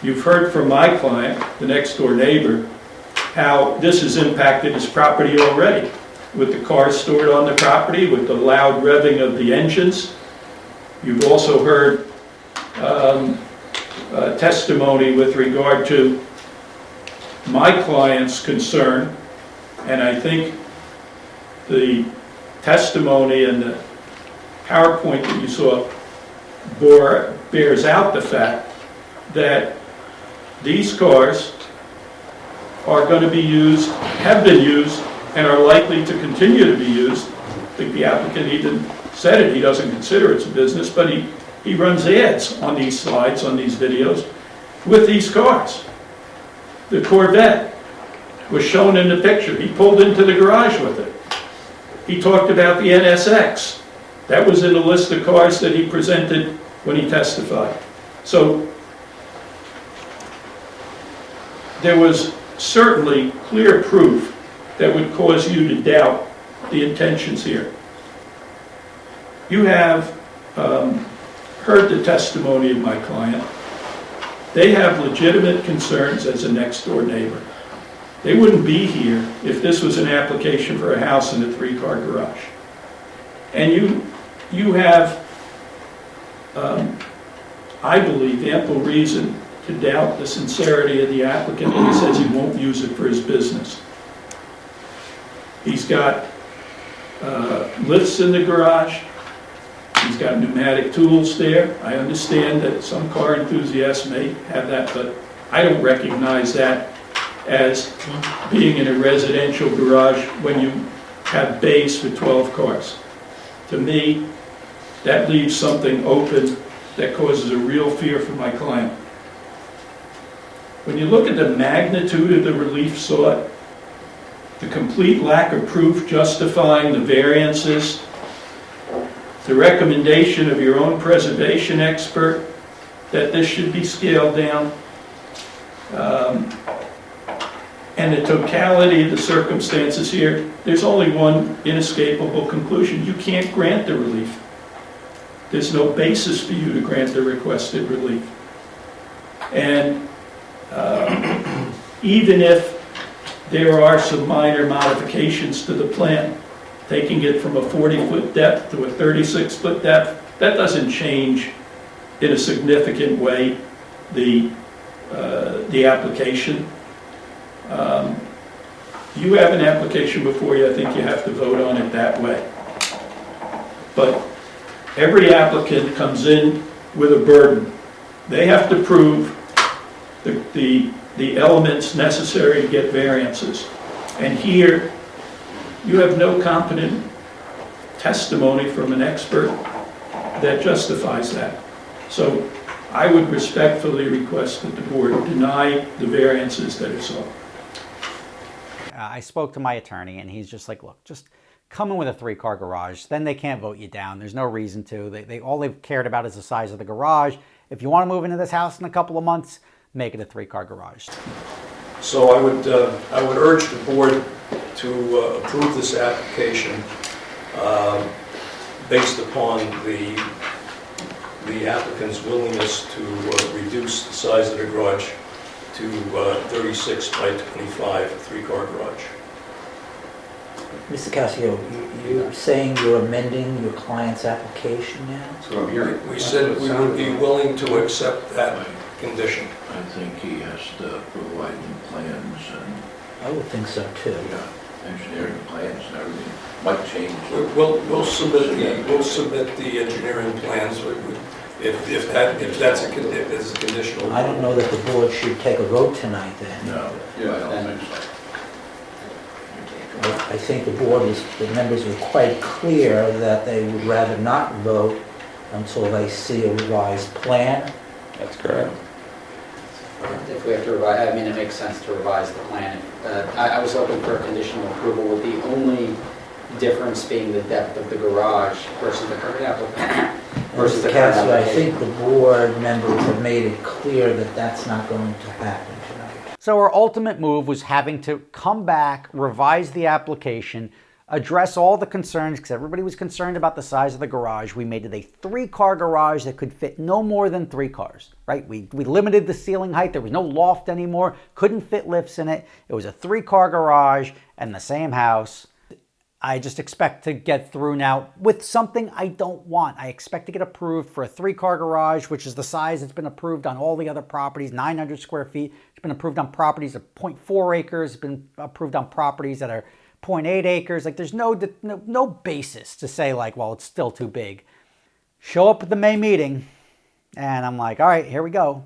You've heard from my client, the next door neighbor, how this has impacted his property already, with the cars stored on the property, with the loud revving of the engines. You've also heard testimony with regard to my client's concern, and I think the testimony and the PowerPoint that you saw bears out the fact that these cars are going to be used, have been used, and are likely to continue to be used. I think the applicant even said it, he doesn't consider it a business, but he runs ads on these slides, on these videos, with these cars. The Corvette was shown in the picture. He pulled into the garage with it. He talked about the NSX. That was in the list of cars that he presented when he testified. So there was certainly clear proof that would cause you to doubt the intentions here. You have heard the testimony of my client. They have legitimate concerns as a next door neighbor. They wouldn't be here if this was an application for a house in a 3-car garage. And you have, I believe, ample reason to doubt the sincerity of the applicant when he says he won't use it for his business. He's got lifts in the garage. He's got pneumatic tools there. I understand that some car enthusiasts may have that, but I don't recognize that as being in a residential garage when you have bays for 12 cars. To me, that leaves something open that causes a real fear for my client. When you look at the magnitude of the relief sought, the complete lack of proof justifying the variances, the recommendation of your own preservation expert that this should be scaled down, and the totality of the circumstances here, there's only one inescapable conclusion. You can't grant the relief. There's no basis for you to grant the requested relief. And even if there are some minor modifications to the plan, taking it from a 40-foot depth to a 36-foot depth, that doesn't change in a significant way the application. You have an application before you, I think you have to vote on it that way. But every applicant comes in with a burden. They have to prove the elements necessary to get variances. And here, you have no competent testimony from an expert that justifies that. So I would respectfully request that the board deny the variances that are sought. I spoke to my attorney and he's just like, look, just come in with a 3-car garage, then they can't vote you down. There's no reason to. All they've cared about is the size of the garage. If you want to move into this house in a couple of months, make it a 3-car garage. So I would urge the board to approve this application based upon the applicant's willingness to reduce the size of the garage to 36 by 25, 3-car garage. Mr. Cassio, you're saying you're amending your client's application now? We said we would be willing to accept that condition. I think he has to provide new plans and... I would think so too. Yeah, engineering plans and everything. Might change. We'll submit the engineering plans if that's a conditional. I don't know that the board should take a vote tonight then. No, I don't think so. I think the members were quite clear that they would rather not vote until they see a revised plan. That's correct. If we have to revise, I mean, it makes sense to revise the plan. I was hoping for a conditional approval with the only difference being the depth of the garage versus the current application. Versus the current Counselor, I application. think the board members have made it clear that that's not going to happen tonight. So our ultimate move was having to come back, revise the application, address all the concerns, because everybody was concerned about the size of the garage. We made it a 3-car garage that could fit no more than 3 cars, right? We limited the ceiling height. There was no loft anymore. Couldn't fit lifts in it. It was a 3-car garage and the same house. I just expect to get through now with something I don't want. I expect to get approved for a 3-car garage, which is the size that's been approved on all the other properties, 900 square feet. It's been approved on properties of 0.4 acres. It's been approved on properties that are 0.8 acres. Like, there's no basis to say, like, well, it's still too big. Show up at the May meeting, and I'm like, all right, here we go.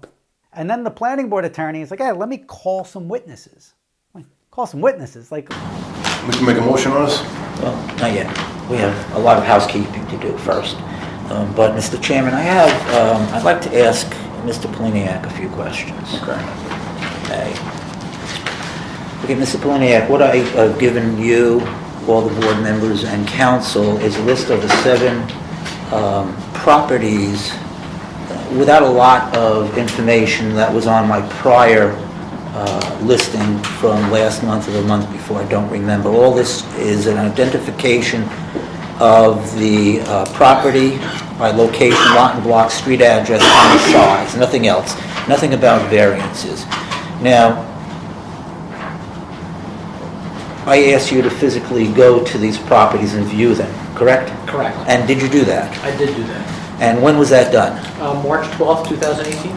And then the planning board attorney is like, hey, let me call some witnesses. Like, call some witnesses. Like, We can make a motion on this? Well, not yet. We have a lot of housekeeping to do first. But, Mr. Chairman, I'd like to ask Mr. Poliniak a few questions. Okay. Okay, Mr. Poliniak, what I've given you, all the board members and council, is a list of the 7 properties without a lot of information that was on my prior listing from last month or the month before, I don't remember. All this is an identification of the property by location, lot and block, street address, and size, nothing else. Nothing about variances. Now, I asked you to physically go to these properties and view them, correct? Correct. And did you do that? I did do that. And when was that done? March 12th, 2018?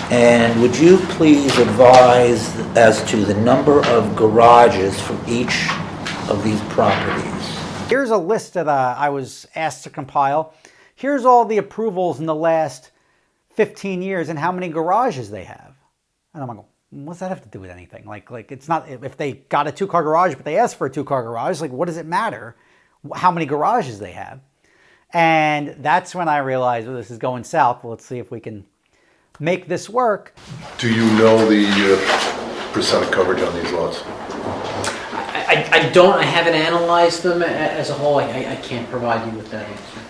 And would you please advise as to the number of garages for each of these properties? here's a list that I was asked to compile. Here's all the approvals in the last 15 years and how many garages they have. And I'm like, what's that have to do with anything? Like it's not, if they got a 2-car garage, but they asked for a 2-car garage, like what does it matter how many garages they have? And that's when I realized, well, this is going south. Well, let's see if we can make this work. Do you know the percent of coverage on these lots? I don't. I haven't analyzed them as a whole. I can't provide you with that answer.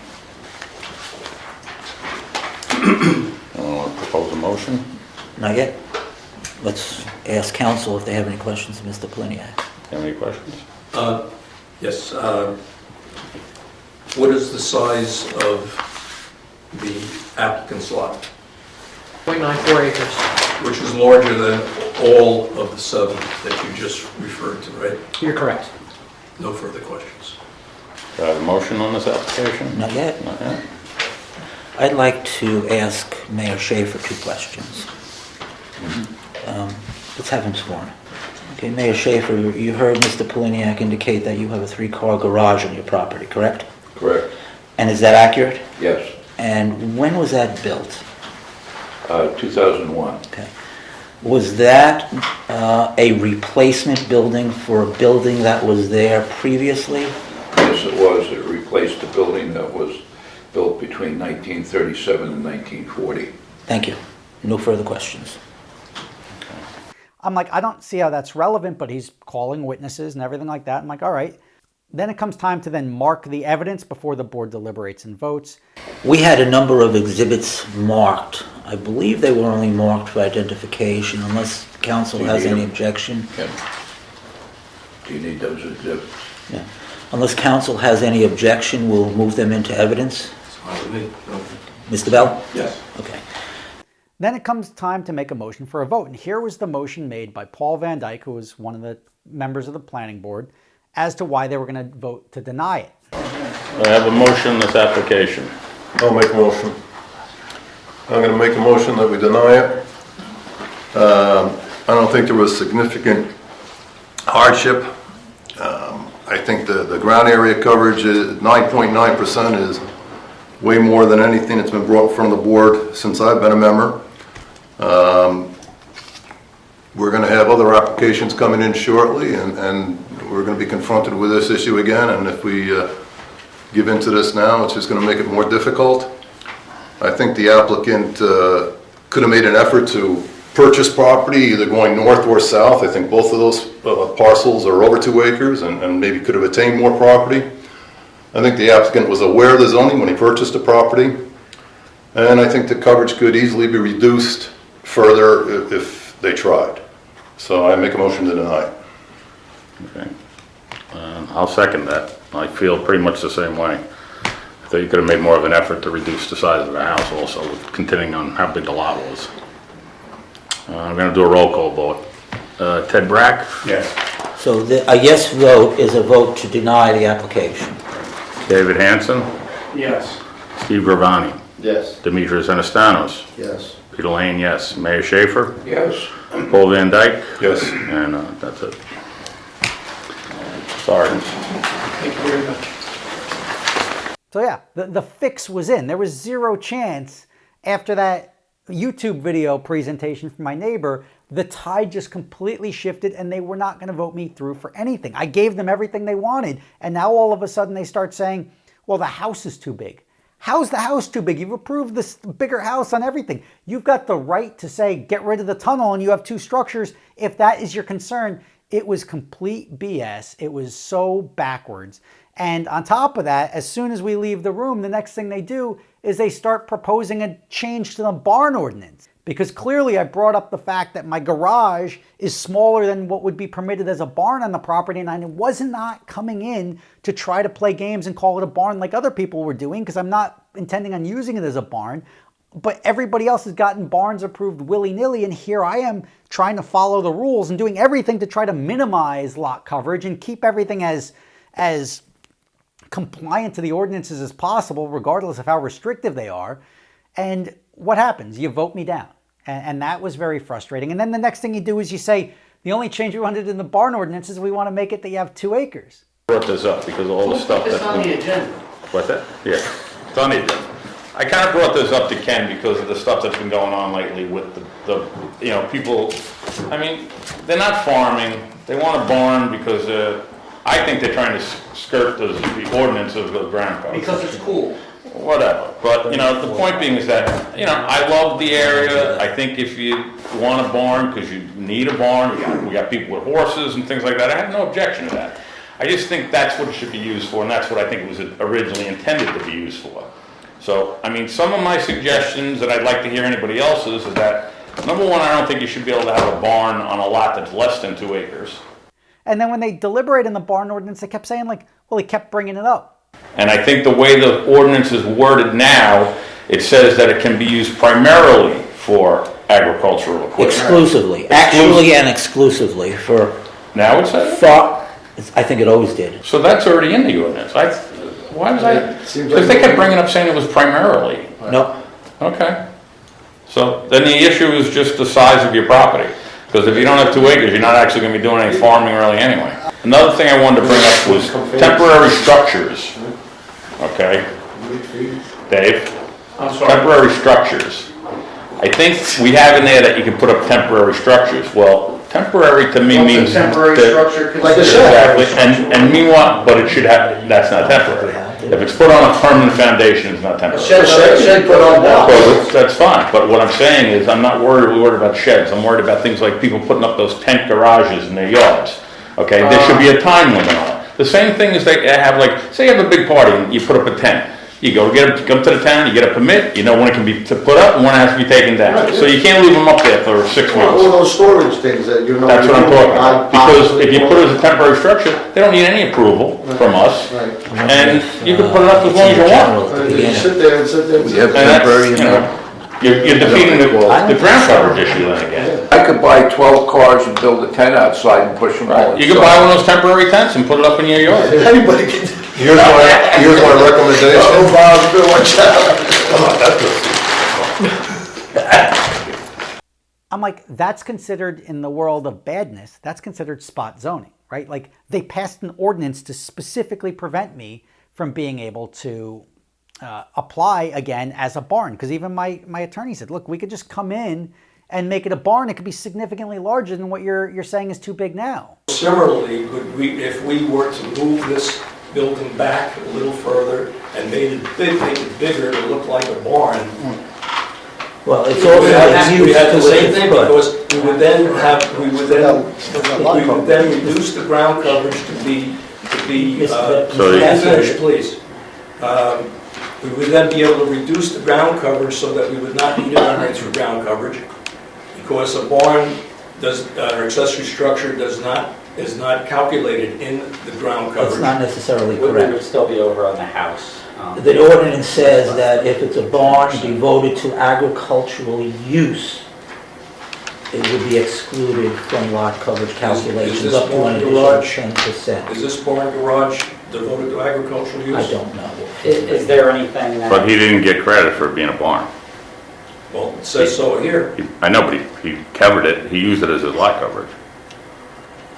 Want to propose a motion? Not yet. Let's ask council if they have any questions of Mr. Poliniak. Have any questions? Yes. What is the size of the applicant's lot? 0.94 acres. Which is larger than all of the 7 that you just referred to, right? You're correct. No further questions. Do I have a motion on this application? Not yet. Not yet. I'd like to ask Mayor Schaefer 2 questions. Let's have him sworn. Okay, Mayor Schaefer, you heard Mr. Poliniak indicate that you have a 3-car garage on your property, correct? Correct. And is that accurate? Yes. And when was that built? 2001. Okay. Was that a replacement building for a building that was there previously? Yes, it was. It replaced a building that was built between 1937 and 1940. Thank you. No further questions. I'm like, I don't see how that's relevant, but he's calling witnesses and everything like that. I'm like, all right. Then it comes time to then mark the evidence before the board deliberates and votes. We had a number of exhibits marked. I believe they were only marked for identification, unless council has any objection. Yeah. Do you need those exhibits? Yeah. Unless council has any objection, we'll move them into evidence. Mr. Bell? Yes. Okay. Then it comes time to make a motion for a vote. And here was the motion made by Paul Van Dyke, who was one of the members of the planning board, as to why they were going to vote to deny it. I have a motion on this application. I'll make a motion. I'm going to make a motion that we deny it. I don't think there was significant hardship. I think the ground area coverage is 9.9% is way more than anything that's been brought from the board since I've been a member. We're going to have other applications coming in shortly, and we're going to be confronted with this issue again, and if we give into this now, it's just going to make it more difficult. I think the applicant could have made an effort to purchased property, either going north or south. I think both of those parcels are over 2 acres and maybe could have attained more property. I think the applicant was aware of the zoning when he purchased the property. And I think the coverage could easily be reduced further if they tried. So I make a motion to deny. Okay. I'll second that. I feel pretty much the same way. I thought you could have made more of an effort to reduce the size of the house also, continuing on how big the lot was. I'm going to do a roll call vote. Ted Brack? Yes. So a yes vote is a vote to deny the application. David Hanson? Yes. Steve Gravani? Yes. Demetrius Anastanos? Yes. Peter Lane, yes. Mayor Schaefer? Yes. Paul Van Dyke? Yes. And that's it. Sorry. Thank you very much. So yeah, the fix was in. There was zero chance after that YouTube video presentation from my neighbor, the tide just completely shifted and they were not going to vote me through for anything. I gave them everything they wanted, and now all of a sudden they start saying, well, the house is too big. How's the house too big? You've approved this bigger house on everything. You've got the right to say, get rid of the tunnel and you have 2 structures if that is your concern. It was complete BS. It was so backwards. And on top of that, as soon as we leave the room, the next thing they do is they start proposing a change to the barn ordinance. Because clearly I brought up the fact that my garage is smaller than what would be permitted as a barn on the property, and I was not coming in to try to play games and call it a barn like other people were doing, because I'm not intending on using it as a barn. But everybody else has gotten barns approved willy-nilly, and here I am trying to follow the rules and doing everything to try to minimize lot coverage and keep everything as compliant to the ordinances as possible, regardless of how restrictive they are. And what happens? You vote me down. And that was very frustrating. And then the next thing you do is you say, the only change we wanted in the barn ordinance is we want to make it that you have 2 acres. I brought this up because of all the stuff that's on the agenda. What's that? Yeah, it's on the agenda. I kind of brought this up to Ken because of the stuff that's been going on lately with the people. I mean, they're not farming. They want a barn because I think they're trying to skirt the ordinance of the ground cover. Because it's cool. Whatever. But, the point being is that, I love the area. I think if you want a barn because you need a barn, we got people with horses and things like that. I have no objection to that. I just think that's what it should be used for, and that's what I think it was originally intended to be used for. So, some of my suggestions that I'd like to hear anybody else's is that, number one, I don't think you should be able to have a barn on a lot that's less than 2 acres. And then when they deliberate in the barn ordinance, they kept saying he kept bringing it up. And I think the way the ordinance is worded now, it says that it can be used primarily for agricultural equipment. Exclusively. Actually and exclusively for... Now it says? I think it always did. So that's already in the ordinance. Why was I? Because they kept bringing up saying it was primarily. No. Okay. So then the issue is just the size of your property. Because if you don't have 2 acres, you're not actually going to be doing any farming really anyway. Another thing I wanted to bring up was temporary structures. Okay? Dave? I'm sorry. Temporary structures. I think we have in there that you can put up temporary structures. Well, temporary to me means... temporary structure like a shed. Exactly. And meanwhile, but it should have, that's not temporary. If it's put on a permanent foundation, it's not temporary. Shed put on blocks. So that's fine, but what I'm saying is I'm not worried about sheds. I'm worried about things like people putting up those tent garages in their yards. Okay, there should be a time limit on it. The same thing as they have, say you have a big party and you put up a tent. You come to the town, you get a permit, when it can be put up and when it has to be taken down. Right. So you can't leave them up there for 6 months. All those storage things that That's what I'm talking about. Because if you put it as a temporary structure, they don't need any approval from us. Right. And you can put it up as long as you want. You sit there and sit there. We have And that's, temporary, you're defeating the ground coverage issue then again. I could buy 12 cars and build a tent outside and push them all. You could buy one of those temporary tents and put it up in your yard. Anybody can. Here's my recommendation. Oh, Bob, you better watch out. I'm like, that's considered, in the world of badness, that's considered spot zoning, right? Like, they passed an ordinance to specifically prevent me from being able to apply again as a barn. Because even my attorney said, look, we could just come in and make it a barn. It could be significantly larger than what you're saying is too big now. Similarly, if we were to move this building back a little further and make it bigger to look like a barn, Well, it's We also had a we use had to the same which thing, it's put. because we would then reduce the ground coverage to be, So let me you- finish, please. We would then be able to reduce the ground coverage so that we would not need a variance for ground coverage, because a barn or accessory structure is not calculated in the ground That's coverage. not necessarily We would correct. still be over on the house. The ordinance says that if it's a barn devoted to agricultural use, it would be excluded from lot coverage calculations this up to barn an additional garage- 10%. Is this barn garage devoted to agricultural use? I don't know. Is there anything that... But he didn't get credit for it being a barn. Well, it says so here. I know, but he covered it, he used it as his lot coverage.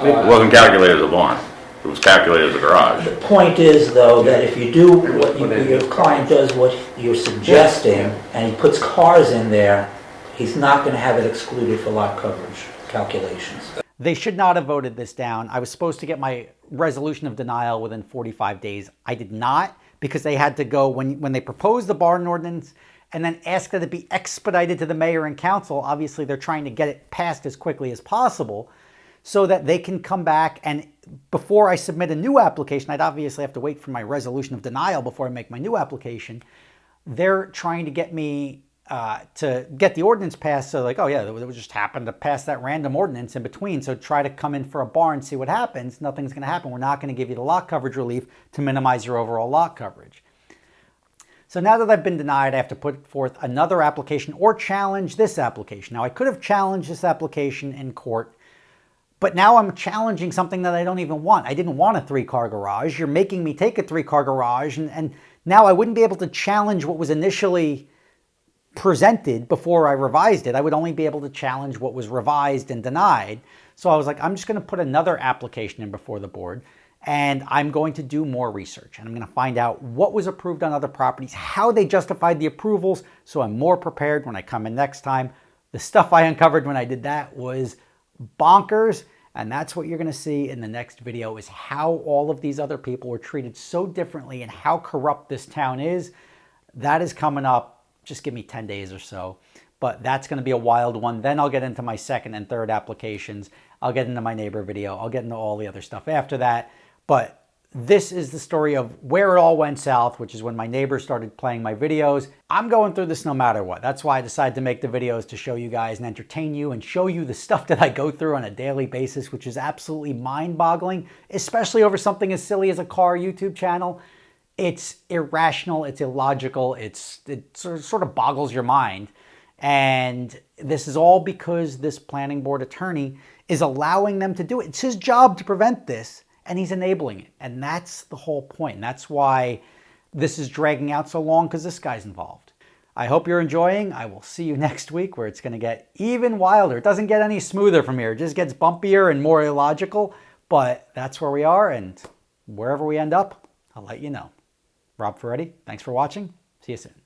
It Uh, wasn't calculated as a barn. It was calculated as a garage. The point is, though, that if you do what your client does, what you're suggesting, and he puts cars in there, he's not going to have it excluded for lot coverage calculations. They should not have voted this down. I was supposed to get my resolution of denial within 45 days. I did not, because they had to go, when they proposed the barn ordinance and then asked that it be expedited to the mayor and council, obviously they're trying to get it passed as quickly as possible so that they can come back, and before I submit a new application, I'd obviously have to wait for my resolution of denial before I make my new application. They're trying to get me to get the ordinance passed, so like, oh yeah, it just happened to pass that random ordinance in between, so try to come in for a barn, see what happens. Nothing's going to happen. We're not going to give you the lot coverage relief to minimize your overall lot coverage. So now that I've been denied, I have to put forth another application or challenge this application. Now, I could have challenged this application in court, but now I'm challenging something that I don't even want. I didn't want a 3-car garage. You're making me take a 3-car garage, and now I wouldn't be able to challenge what was initially presented before I revised it. I would only be able to challenge what was revised and denied. So I was like, I'm just going to put another application in before the board, and I'm going to do more research, and I'm going to find out what was approved on other properties, how they justified the approvals, so I'm more prepared when I come in next time. The stuff I uncovered when I did that was bonkers, and that's what you're going to see in the next video, is how all of these other people were treated so differently and how corrupt this town is. That is coming up. Just give me 10 days or so, but that's going to be a wild one. Then I'll get into my second and third applications. I'll get into my neighbor video. I'll get into all the other stuff after that. But this is the story of where it all went south, which is when my neighbors started playing my videos. I'm going through this no matter what. That's why I decided to make the videos, to show you guys and entertain you and show you the stuff that I go through on a daily basis, which is absolutely mind-boggling, especially over something as silly as a car YouTube channel. It's irrational, it's illogical, it sort of boggles your mind. And this is all because this planning board attorney is allowing them to do it. It's his job to prevent this, and he's enabling it. And that's the whole point. And that's why this is dragging out so long, because this guy's involved. I hope you're enjoying. I will see you next week, where it's going to get even wilder. It doesn't get any smoother from here. It just gets bumpier and more illogical. But that's where we are, and wherever we end up, I'll let you know. Rob Ferretti, thanks for watching. See you soon.